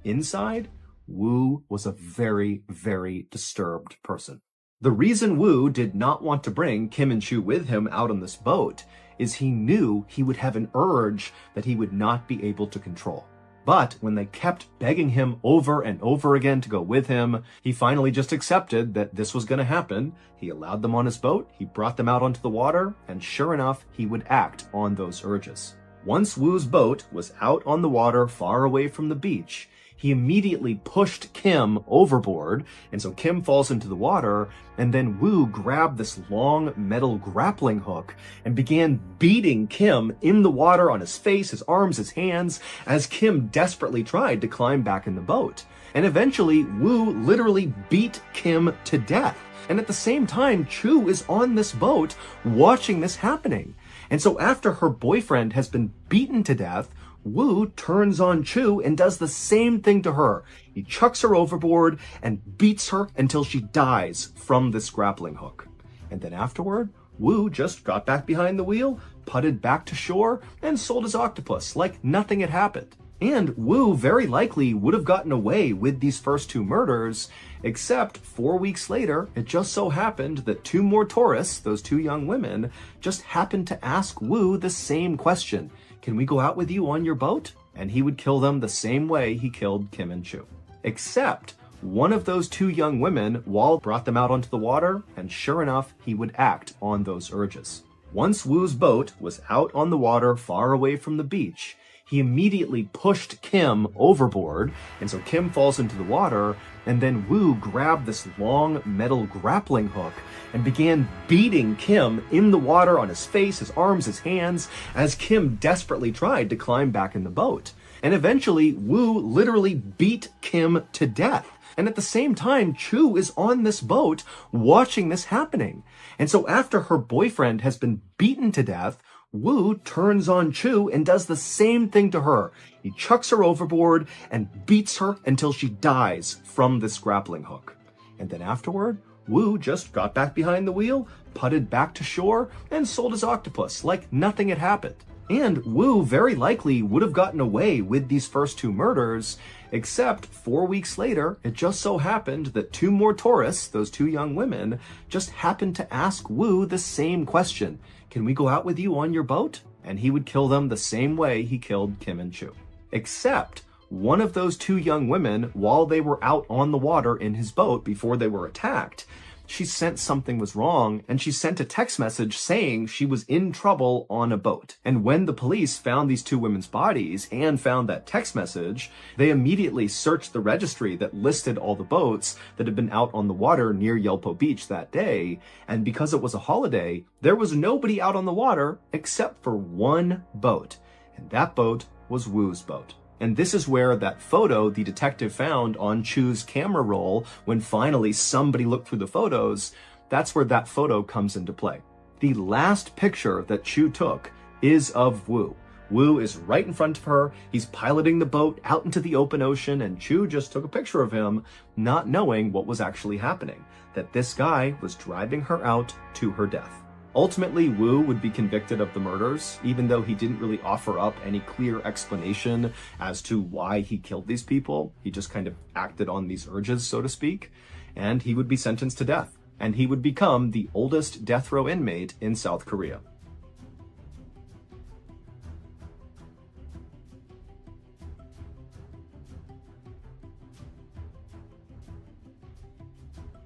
inside, Wu was a very, very disturbed person. The reason Wu did not want to bring Kim and Chu with him out on this boat is he knew he would have an urge that he would not be able to control. But when they kept begging him over and over again to go with him, he finally just accepted that this was going to happen. He allowed them on his boat, he brought them out onto the water, and sure enough, he would act on those urges. Once Wu's boat was out on the water far away from the beach, he immediately pushed Kim overboard, and so Kim falls into the water, and then Wu grabbed this long metal grappling hook and began beating Kim in the water on his face, his arms, his hands, as Kim desperately tried to climb back in the boat. And eventually, Wu literally beat Kim to death. And at the same time, Chu is on this boat watching this happening. And so after her boyfriend has been beaten to death, Wu turns on Chu and does the same thing to her. He chucks her overboard and beats her until she dies from this grappling hook. And then afterward, Wu just got back behind the wheel, putted back to shore, and sold his octopus like nothing had happened. And Wu very likely would have gotten away with these first two murders, except 4 weeks later, it just so happened that two more tourists, those two young women, just happened to ask Wu the same question. "Can we go out with you on your boat?" And he would kill them the same way he killed Kim and Chu. Except one of those two young women, Wall brought them out onto the water, and sure enough, he would act on those urges. Once Wu's boat was out on the water far away from the beach, he immediately pushed Kim overboard, and so Kim falls into the water, and then Wu grabbed this long metal grappling hook and began beating Kim in the water on his face, his arms, his hands, as Kim desperately tried to climb back in the boat. And eventually, Wu literally beat Kim to death. And at the same time, Chu is on this boat watching this happening. And so after her boyfriend has been beaten to death, Wu turns on Chu and does the same thing to her. He chucks her overboard and beats her until she dies from this grappling hook. And then afterward, Wu just got back behind the wheel, putted back to shore, and sold his octopus like nothing had happened. And Wu very likely would have gotten away with these first two murders, except 4 weeks later, it just so happened that two more tourists, those two young women, just happened to ask Wu the same question. "Can we go out with you on your boat?" And he would kill them the same way he killed Kim and Chu. Except one of those two young women, while they were out on the water in his boat before they were attacked, she sensed something was wrong, and she sent a text message saying she was in trouble on a boat. And when the police found these two women's bodies and found that text message, they immediately searched the registry that listed all the boats that had been out on the water near Yelpo Beach that day. And because it was a holiday, there was nobody out on the water except for one boat. And that boat was Wu's boat. And this is where that photo the detective found on Chu's camera roll when finally somebody looked through the photos, that's where that photo comes into play. The last picture that Chu took is of Wu. Wu is right in front of her. He's piloting the boat out into the open ocean, and Chu just took a picture of him, not knowing what was actually happening, that this guy was driving her out to her death. Ultimately, Wu would be convicted of the murders, even though he didn't really offer up any clear explanation as to why he killed these people. He just kind of acted on these urges, so to speak, and he would be sentenced to death, and he would become the oldest death row inmate in South Korea.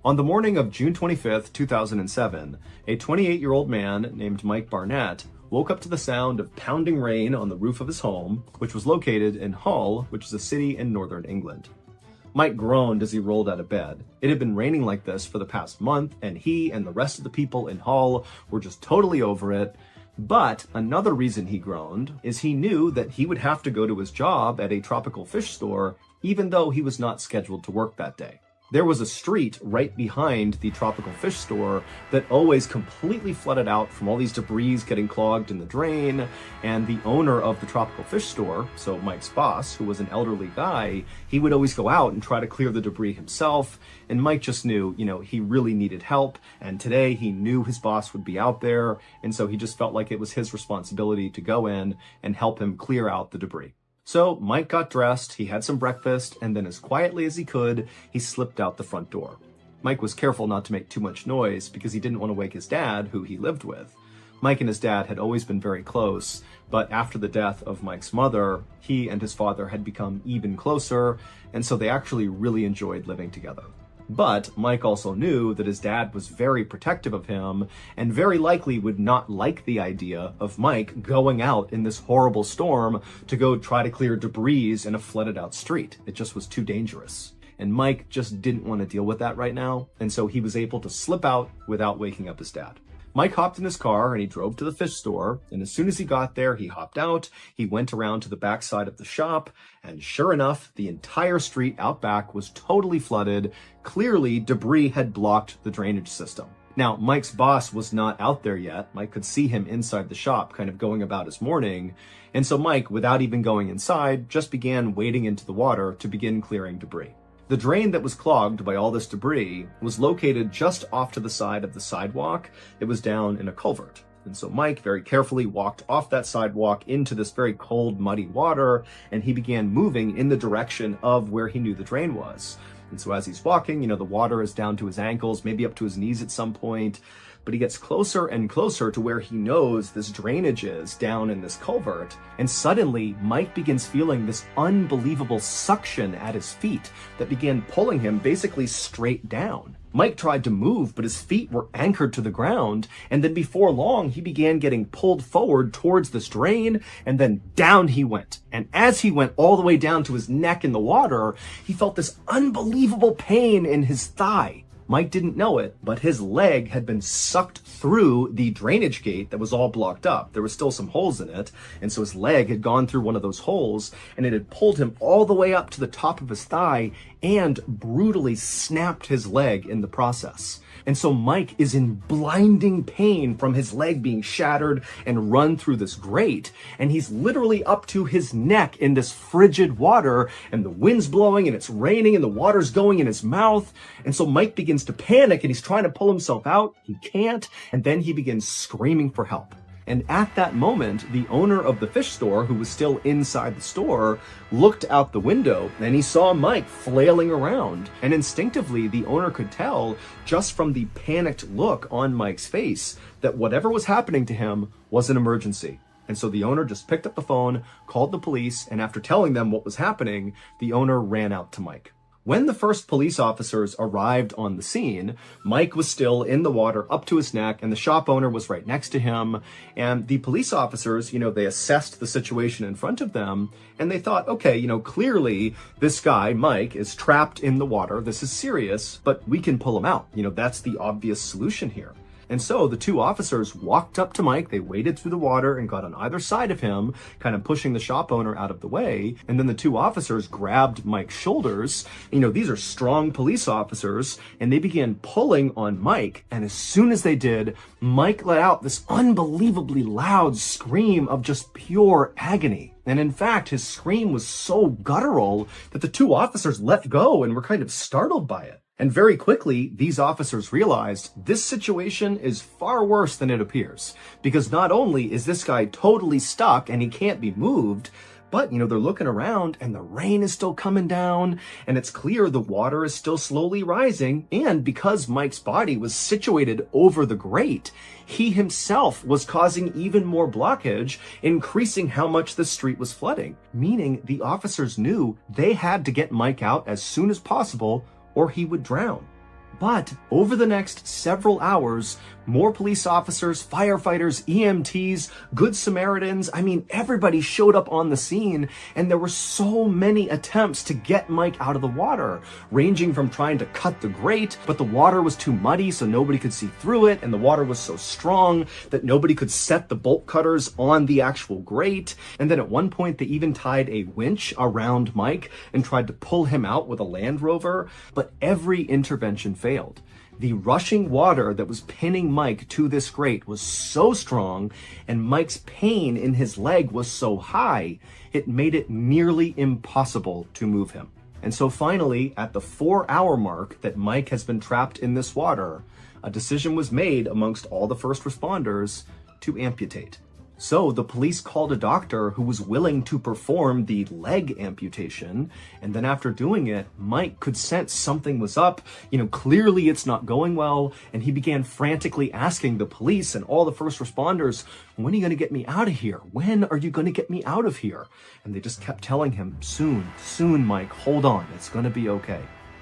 On the morning of June 25th, 2007, a 28-year-old man named Mike Barnett woke up to the sound of pounding rain on the roof of his home, which was located in Hull, which is a city in northern England. Mike groaned as he rolled out of bed. It had been raining like this for the past month, and he and the rest of the people in Hull were just totally over it. But another reason he groaned is he knew that he would have to go to his job at a tropical fish store, even though he was not scheduled to work that day. There was a street right behind the tropical fish store that always completely flooded out from all these debris getting clogged in the drain, and the owner of the tropical fish store, so Mike's boss, who was an elderly guy, he would always go out and try to clear the debris himself, and Mike just knew, he really needed help, and today he knew his boss would be out there, and so he just felt like it was his responsibility to go in and help him clear out the debris. So Mike got dressed, he had some breakfast, and then as quietly as he could, he slipped out the front door. Mike was careful not to make too much noise because he didn't want to wake his dad, who he lived with. Mike and his dad had always been very close, but after the death of Mike's mother, he and his father had become even closer, and so they actually really enjoyed living together. But Mike also knew that his dad was very protective of him and very likely would not like the idea of Mike going out in this horrible storm to go try to clear debris in a flooded out street. It just was too dangerous. And Mike just didn't want to deal with that right now, and so he was able to slip out without waking up his dad. Mike hopped in his car and he drove to the fish store, and as soon as he got there, he hopped out, he went around to the back side of the shop, and sure enough, the entire street out back was totally flooded. Clearly, debris had blocked the drainage system. Now, Mike's boss was not out there yet. Mike could see him inside the shop, kind of going about his morning, and so Mike, without even going inside, just began wading into the water to begin clearing debris. The drain that was clogged by all this debris was located just off to the side of the sidewalk. It was down in a culvert. And so Mike very carefully walked off that sidewalk into this very cold, muddy water, and he began moving in the direction of where he knew the drain was. And so as he's walking, the water is down to his ankles, maybe up to his knees at some point, but he gets closer and closer to where he knows this drainage is down in this culvert. And suddenly, Mike begins feeling this unbelievable suction at his feet that began pulling him basically straight down. Mike tried to move, but his feet were anchored to the ground, and then before long, he began getting pulled forward towards this drain, and then down he went. And as he went all the way down to his neck in the water, he felt this unbelievable pain in his thigh. Mike didn't know it, but his leg had been sucked through the drainage gate that was all blocked up. There were still some holes in it, and so his leg had gone through one of those holes, and it had pulled him all the way up to the top of his thigh and brutally snapped his leg in the process. And so Mike is in blinding pain from his leg being shattered and run through this grate. And he's literally up to his neck in this frigid water, and the wind's blowing and it's raining and the water's going in his mouth. And so Mike begins to panic and he's trying to pull himself out. He can't. And then he begins screaming for help. And at that moment, the owner of the fish store, who was still inside the store, looked out the window and he saw Mike flailing around. And instinctively, the owner could tell just from the panicked look on Mike's face that whatever was happening to him was an emergency. And so the owner just picked up the phone, called the police, and after telling them what was happening, the owner ran out to Mike. When the first police officers arrived on the scene, Mike was still in the water up to his neck, and the shop owner was right next to him. And the police officers, they assessed the situation in front of them, and they thought, okay, clearly this guy, Mike, is trapped in the water. This is serious, but we can pull him out. That's the obvious solution here. And so the two officers walked up to Mike, they waded through the water and got on either side of him, kind of pushing the shop owner out of the way. And then the two officers grabbed Mike's shoulders. These are strong police officers, and they began pulling on Mike. And as soon as they did, Mike let out this unbelievably loud scream of just pure agony. And in fact, his scream was so guttural that the two officers let go and were kind of startled by it. And very quickly, these officers realized this situation is far worse than it appears. Because not only is this guy totally stuck and he can't be moved, but, they're looking around and the rain is still coming down and it's clear the water is still slowly rising. And because Mike's body was situated over the grate, he himself was causing even more blockage, increasing how much the street was flooding. Meaning the officers knew they had to get Mike out as soon as possible or he would drown. But over the next several hours, more police officers, firefighters, EMTs, Good Samaritans, everybody showed up on the scene, and there were so many attempts to get Mike out of the water, ranging from trying to cut the grate, but the water was too muddy so nobody could see through it, and the water was so strong that nobody could set the bolt cutters on the actual grate. And then at one point, they even tied a winch around Mike and tried to pull him out with a Land Rover, but every intervention failed. The rushing water that was pinning Mike to this grate was so strong, and Mike's pain in his leg was so high, it made it nearly impossible to move him. And so finally, at the 4-hour mark that Mike has been trapped in this water, a decision was made amongst all the first responders to amputate. So the police called a doctor who was willing to perform the leg amputation. And then after doing it, Mike could sense something was up. Clearly it's not going well. And he began frantically asking the police and all the first responders, when are you going to get me out of here? When are you going to get me out of here? And they just kept telling him, soon, Mike, hold on. It's going to be okay.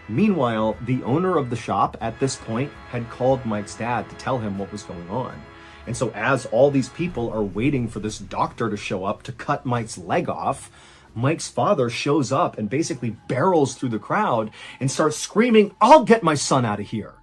Meanwhile, the owner of the shop at this point had called Mike's dad to tell him what was going on. And so as all these people are waiting for this doctor to show up to cut Mike's leg off, Mike's father shows up and basically barrels through the crowd and starts screaming, "I'll get my son out of here."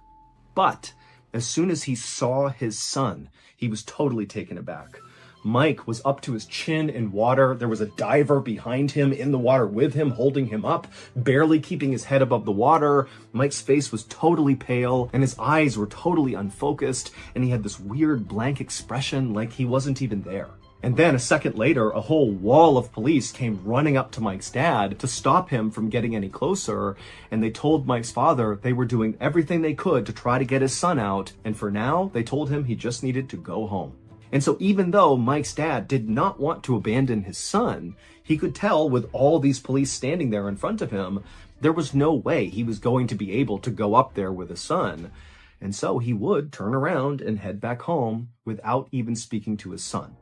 But as soon as he saw his son, he was totally taken aback. Mike was up to his chin in water. There was a diver behind him in the water with him, holding him up, barely keeping his head above the water. Mike's face was totally pale, and his eyes were totally unfocused, and he had this weird blank expression like he wasn't even there. And then a second later, a whole wall of police came running up to Mike's dad to stop him from getting any closer, and they told Mike's father they were doing everything they could to try to get his son out, and for now, they told him he just needed to go home. And so even though Mike's dad did not want to abandon his son, he could tell with all these police standing there in front of him, there was no way he was going to be able to go up there with his son. And so he would turn around and head back home without even speaking to his son.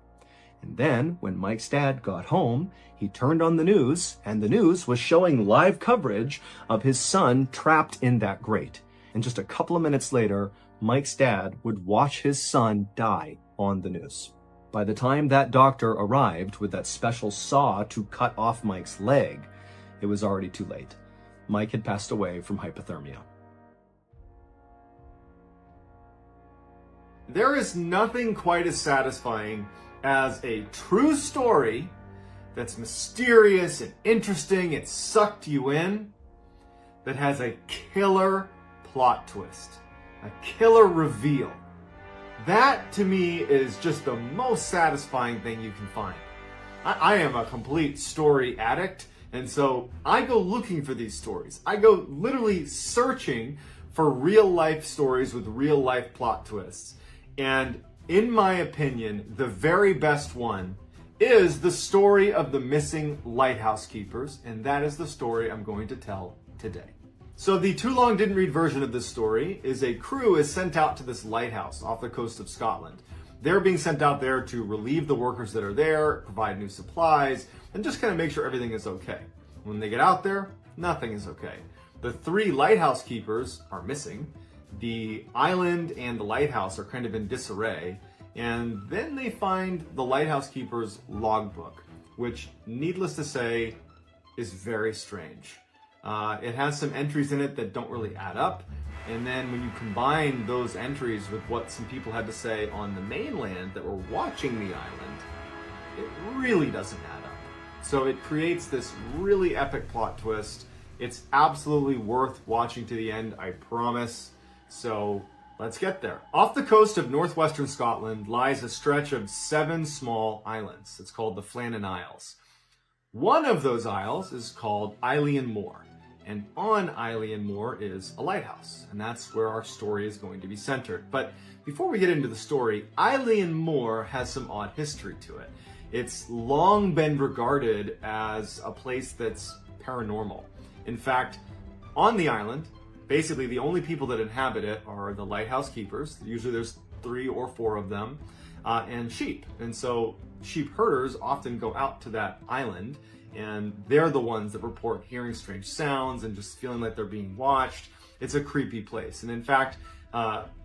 And then when Mike's dad got home, he turned on the news, and the news was showing live coverage of his son trapped in that grate. And just a couple of minutes later, Mike's dad would watch his son die on the news. By the time that doctor arrived with that special saw to cut off Mike's leg, it was already too late. Mike had passed away from hypothermia. There is nothing quite as satisfying as a true story that's mysterious and interesting, it sucked you in, that has a killer plot twist, a killer reveal. That, to me, is just the most satisfying thing you can find. I am a complete story addict, and so I go looking for these stories. I go literally searching for real-life stories with real-life plot twists. And in my opinion, the very best one is the story of the missing lighthouse keepers, and that is the story I'm going to tell today. So the too long didn't read version of this story is a crew is sent out to this lighthouse off the coast of Scotland. They're being sent out there to relieve the workers that are there, provide new supplies, and just kind of make sure everything is okay. When they get out there, nothing is okay. The 3 lighthouse keepers are missing. The island and the lighthouse are kind of in disarray. And then they find the lighthouse keeper's logbook, which, needless to say, is very strange. It has some entries in it that don't really add up. And then when you combine those entries with what some people had to say on the mainland that were watching the island, it really doesn't add up. So it creates this really epic plot twist. It's absolutely worth watching to the end, I promise. So let's get there. Off the coast of northwestern Scotland lies a stretch of 7 small islands. It's called the Flannan Isles. One of those isles is called Eilean Moor. And on Eilean Moor is a lighthouse, and that's where our story is going to be centered. But before we get into the story, Eilean Moor has some odd history to it. It's long been regarded as a place that's paranormal. In fact, on the island, basically the only people that inhabit it are the lighthouse keepers. Usually there's 3 or 4 of them, and sheep. And so sheep herders often go out to that island, and they're the ones that report hearing strange sounds and just feeling like they're being watched. it's a creepy place. And in fact,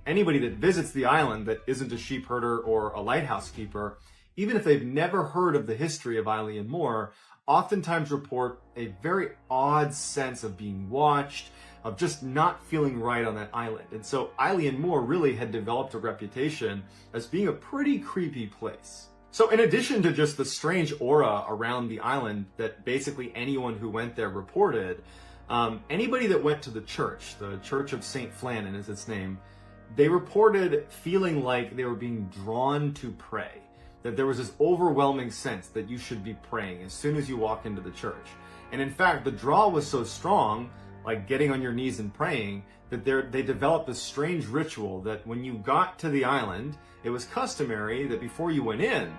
anybody that visits the island that isn't a sheep herder or a lighthouse keeper, even if they've never heard of the history of Eilean Mor, oftentimes report a very odd sense of being watched, of just not feeling right on that island. And so Eilean Mor really had developed a reputation as being a pretty creepy place. So in addition to just the strange aura around the island that basically anyone who went there reported, anybody that went to the Church of St. Flannan is its name, they reported feeling like they were being drawn to pray. That there was this overwhelming sense that you should be praying as soon as you walk into the church. And in fact, the draw was so strong, like getting on your knees and praying, that they developed this strange ritual that when you got to the island, it was customary that before you went in,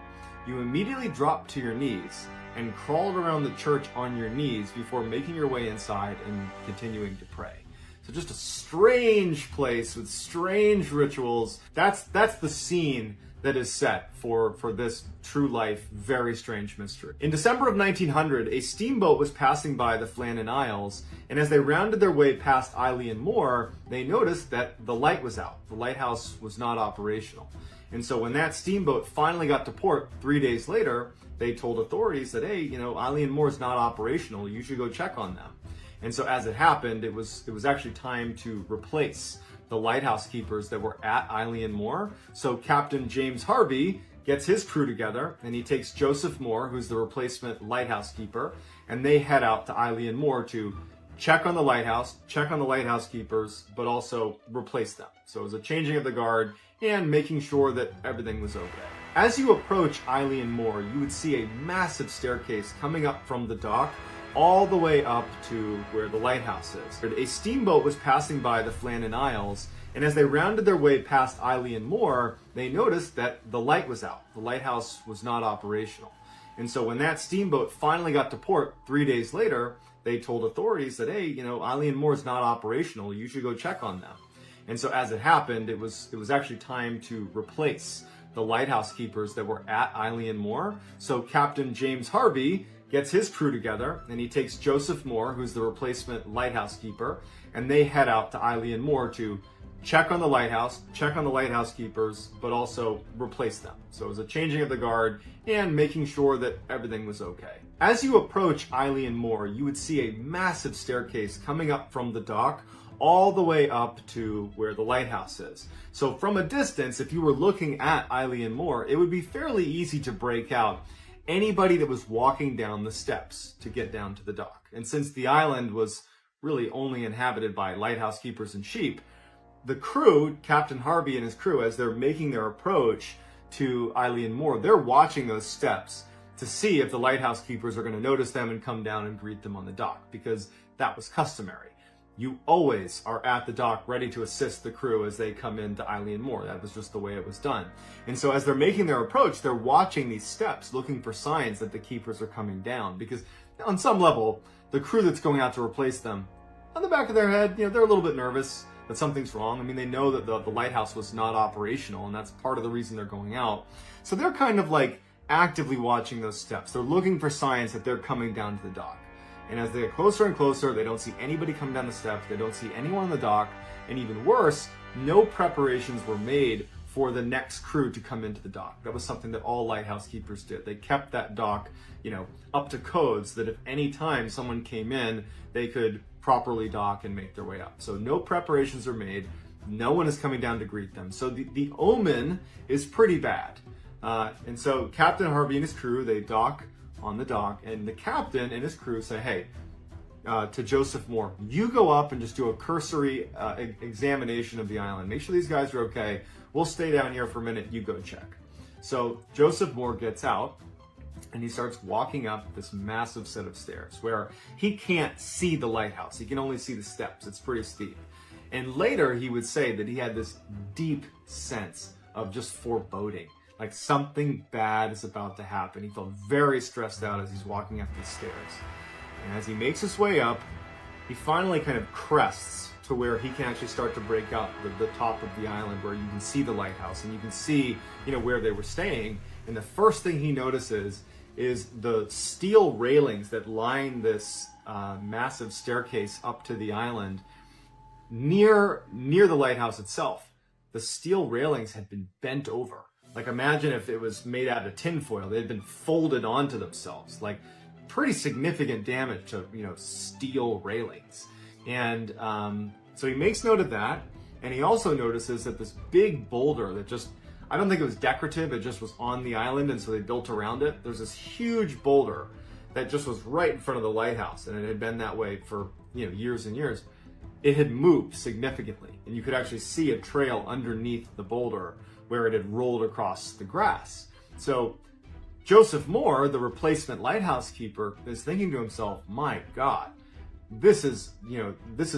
you immediately dropped to your knees and crawled around the church on your knees before making your way inside and continuing to pray. So just a strange place with strange rituals. That's the scene that is set for this true life, very strange mystery. In December of 1900, a steamboat was passing by the Flannan Isles, and as they rounded their way past Eilean Mor, they noticed that the light was out. The lighthouse was not operational. And so when that steamboat finally got to port 3 days later, they told authorities that, hey, Eilean Mor is not operational. You should go check on them. And so as it happened, it was actually time to replace the lighthouse keepers that were at Eilean Mor. So Captain James Harvey gets his crew together, and he takes Joseph Moore, who's the replacement lighthouse keeper, and they head out to Eilean Mor to check on the lighthouse, check on the lighthouse keepers, but also replace them. So it was a changing of the guard and making sure that everything was okay. As you approach Eilean Mor, you would see a massive staircase coming up from the dock all the way up to where the lighthouse is. A steamboat was passing by the Flannan Isles, and as they rounded their way past Eilean Mor, they noticed that the light was out. The lighthouse was not operational. And so when that steamboat finally got to port 3 days later, they told authorities that, hey, Eilean Mor is not operational. You should go check on them. And so as it happened, it was actually time to replace the lighthouse keepers that were at Eilean Mor. So Captain James Harvey gets his crew together, and he takes Joseph Moore, who's the replacement lighthouse keeper, and they head out to Eilean Mor to check on the lighthouse, check on the lighthouse keepers, but also replace them. So it was a changing of the guard and making sure that everything was okay. As you approach Eilean Mor, you would see a massive staircase coming up from the dock all the way up to where the lighthouse is. So from a distance, if you were looking at Eilean Mor, it would be fairly easy to break out anybody that was walking down the steps to get down to the dock. And since the island was really only inhabited by lighthouse keepers and sheep, the crew, Captain Harvey and his crew, as they're making their approach to Eilean Mor, they're watching those steps to see if the lighthouse keepers are going to notice them and come down and greet them on the dock, because that was customary. You always are at the dock ready to assist the crew as they come into Eilean Mor. That was just the way it was done. And so as they're making their approach, they're watching these steps, looking for signs that the keepers are coming down. Because on some level, the crew that's going out to replace them, on the back of their head, they're a little bit nervous that something's wrong. I mean, they know that the lighthouse was not operational, and that's part of the reason they're going out. So they're kind of like actively watching those steps. They're looking for signs that they're coming down to the dock. And as they get closer and closer, they don't see anybody come down the steps. They don't see anyone on the dock. And even worse, no preparations were made for the next crew to come into the dock. That was something that all lighthouse keepers did. They kept that dock, up to codes that if any time someone came in, they could properly dock and make their way up. So no preparations are made. No one is coming down to greet them. So the omen is pretty bad. And so Captain Harvey and his crew, they dock on the dock, and the captain and his crew say, hey, to Joseph Moore, you go up and just do a cursory examination of the island. Make sure these guys are okay. We'll stay down here for a minute. You go check. So Joseph Moore gets out, and he starts walking up this massive set of stairs where he can't see the lighthouse. He can only see the steps. It's pretty steep. And later he would say that he had this deep sense of just foreboding. Like something bad is about to happen. He felt very stressed out as he's walking up these stairs. And as he makes his way up, he finally kind of crests to where he can actually start to break out the top of the island where you can see the lighthouse and you can see, where they were staying. And the first thing he notices is the steel railings that line this massive staircase up to the island. near the lighthouse itself, the steel railings had been bent over. Like, imagine if it was made out of tinfoil. They had been folded onto themselves. Like, pretty significant damage to, steel railings. And so he makes note of that. And he also notices that this big boulder that just, I don't think it was decorative, it just was on the island, and so they built around it. There's this huge boulder that just was right in front of the lighthouse, and it had been that way for, years and years. It had moved significantly, and you could actually see a trail underneath the boulder where it had rolled across the grass. So Joseph Moore, the replacement lighthouse keeper, is thinking to himself, my God, this is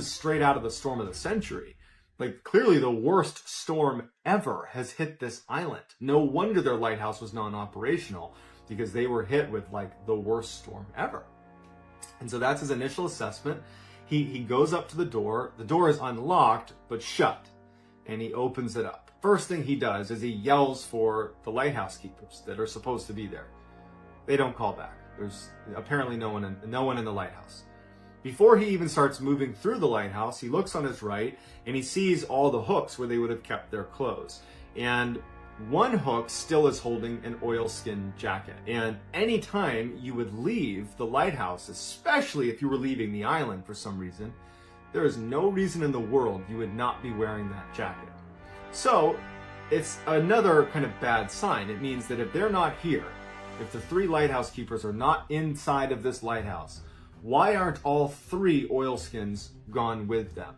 straight out of the storm of the century. Like, clearly the worst storm ever has hit this island. No wonder their lighthouse was non-operational, because they were hit with like the worst storm ever. And so that's his initial assessment. He goes up to the door. The door is unlocked, but shut, and he opens it up. First thing he does is he yells for the lighthouse keepers that are supposed to be there. They don't call back. There's apparently no one in the lighthouse. Before he even starts moving through the lighthouse, he looks on his right and he sees all the hooks where they would have kept their clothes. And one hook still is holding an oilskin jacket. And anytime you would leave the lighthouse, especially if you were leaving the island for some reason, there is no reason in the world you would not be wearing that jacket. So it's another kind of bad sign. It means that if they're not here, if the 3 lighthouse keepers are not inside of this lighthouse, why aren't all 3 oilskins gone with them?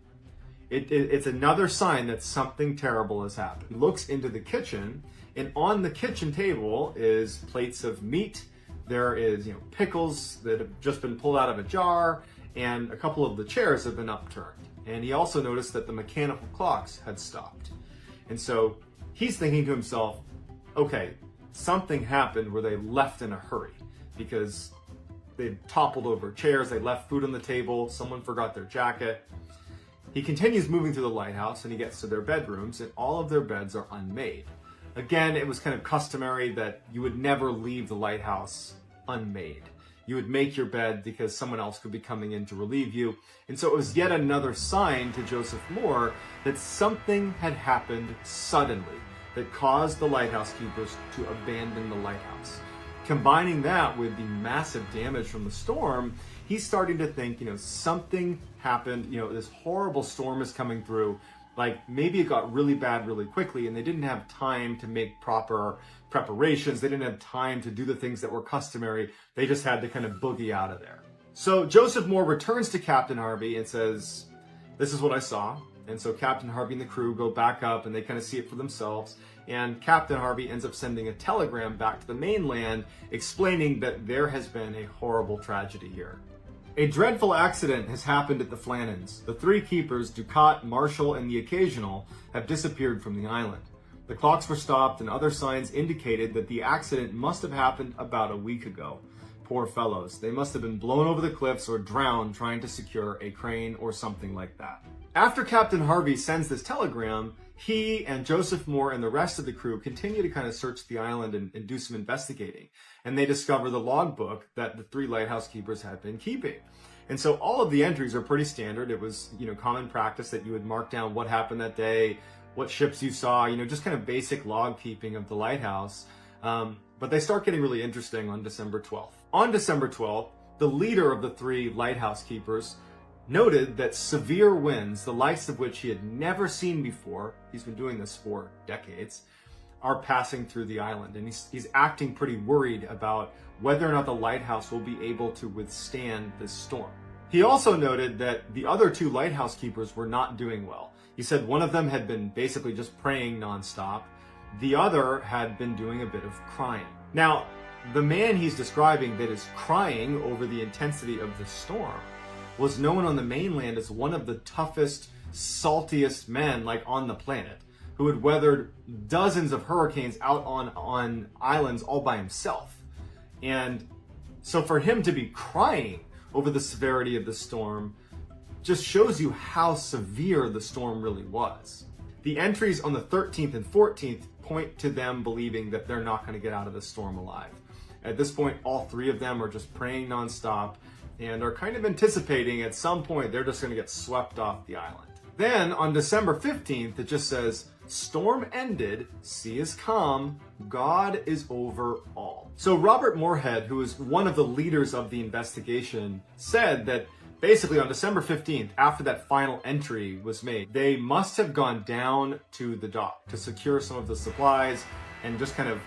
It's another sign that something terrible has happened. He looks into the kitchen, and on the kitchen table is plates of meat. There is, pickles that have just been pulled out of a jar, and a couple of the chairs have been upturned. And he also noticed that the mechanical clocks had stopped. And so he's thinking to himself, okay, something happened where they left in a hurry, because they toppled over chairs, they left food on the table, someone forgot their jacket. He continues moving through the lighthouse, and he gets to their bedrooms, and all of their beds are unmade. Again, it was kind of customary that you would never leave the lighthouse unmade. You would make your bed because someone else could be coming in to relieve you. And so it was yet another sign to Joseph Moore that something had happened suddenly that caused the lighthouse keepers to abandon the lighthouse. Combining that with the massive damage from the storm, he's starting to think, something happened, this horrible storm is coming through. Like, maybe it got really bad really quickly, and they didn't have time to make proper preparations. They didn't have time to do the things that were customary. They just had to kind of boogie out of there. So Joseph Moore returns to Captain Harvey and says, this is what I saw. And so Captain Harvey and the crew go back up, and they kind of see it for themselves. And Captain Harvey ends up sending a telegram back to the mainland explaining that there has been a horrible tragedy here. A dreadful accident has happened at the Flannans. The 3 keepers, Ducat, Marshall, and the Occasional, have disappeared from the island. The clocks were stopped, and other signs indicated that the accident must have happened about a week ago. Poor fellows. They must have been blown over the cliffs or drowned trying to secure a crane or something like that. After Captain Harvey sends this telegram, he and Joseph Moore and the rest of the crew continue to kind of search the island and do some investigating. And they discover the logbook that the 3 lighthouse keepers had been keeping. And so all of the entries are pretty standard. It was, common practice that you would mark down what happened that day, what ships you saw, just kind of basic log keeping of the lighthouse. But they start getting really interesting on December 12th. On December 12th, the leader of the 3 lighthouse keepers noted that severe winds, the likes of which he had never seen before, he's been doing this for decades, are passing through the island. And he's acting pretty worried about whether or not the lighthouse will be able to withstand this storm. He also noted that the other 2 lighthouse keepers were not doing well. He said one of them had been basically just praying nonstop. The other had been doing a bit of crying. Now, the man he's describing that is crying over the intensity of the storm was known on the mainland as one of the toughest, saltiest men on the planet, who had weathered dozens of hurricanes out on islands all by himself. And so for him to be crying over the severity of the storm just shows you how severe the storm really was. The entries on the 13th and 14th point to them believing that they're not going to get out of the storm alive. At this point, all 3 of them are just praying nonstop and are kind of anticipating at some point they're just going to get swept off the island. Then on December 15th, it just says, storm ended, sea is calm, God is over all. So Robert Moorhead, who is one of the leaders of the investigation, said that basically on December 15th, after that final entry was made, they must have gone down to the dock to secure some of the supplies and just kind of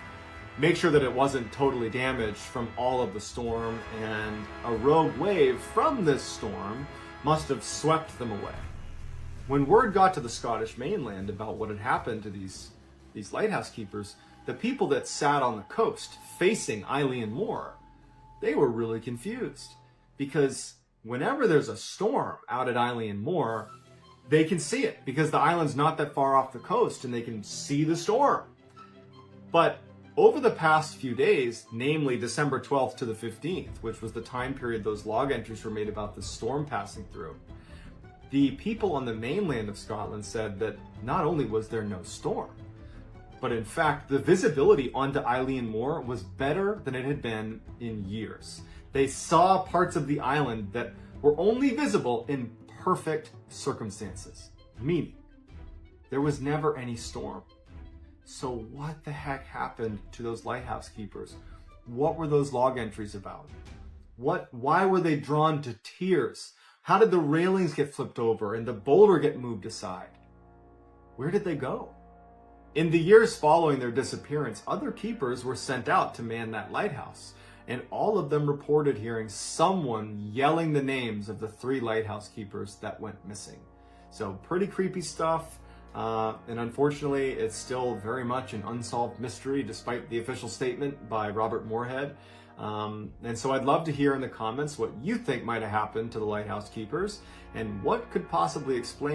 make sure that it wasn't totally damaged from all of the storm, and a rogue wave from this storm must have swept them away. When word got to the Scottish mainland about what had happened to these lighthouse keepers, the people that sat on the coast facing Eilean Moor, they were really confused, because whenever there's a storm out at Eilean Moor, they can see it because the island's not that far off the coast and they can see the storm. But over the past few days, namely December 12th to the 15th, which was the time period those log entries were made about the storm passing through, the people on the mainland of Scotland said that not only was there no storm, but in fact, the visibility onto Eilean Moor was better than it had been in years. They saw parts of the island that were only visible in perfect circumstances, meaning there was never any storm. So what the heck happened to those lighthouse keepers? What were those log entries about? Why were they drawn to tears? How did the railings get flipped over and the boulder get moved aside? Where did they go? In the years following their disappearance, other keepers were sent out to man that lighthouse, and all of them reported hearing someone yelling the names of the 3 lighthouse keepers that went missing. So pretty creepy stuff, and unfortunately it's still very much an unsolved mystery despite the official statement by Robert Moorhead. And so I'd love to hear in the comments what you think might have happened to the lighthouse keepers and what could possibly explain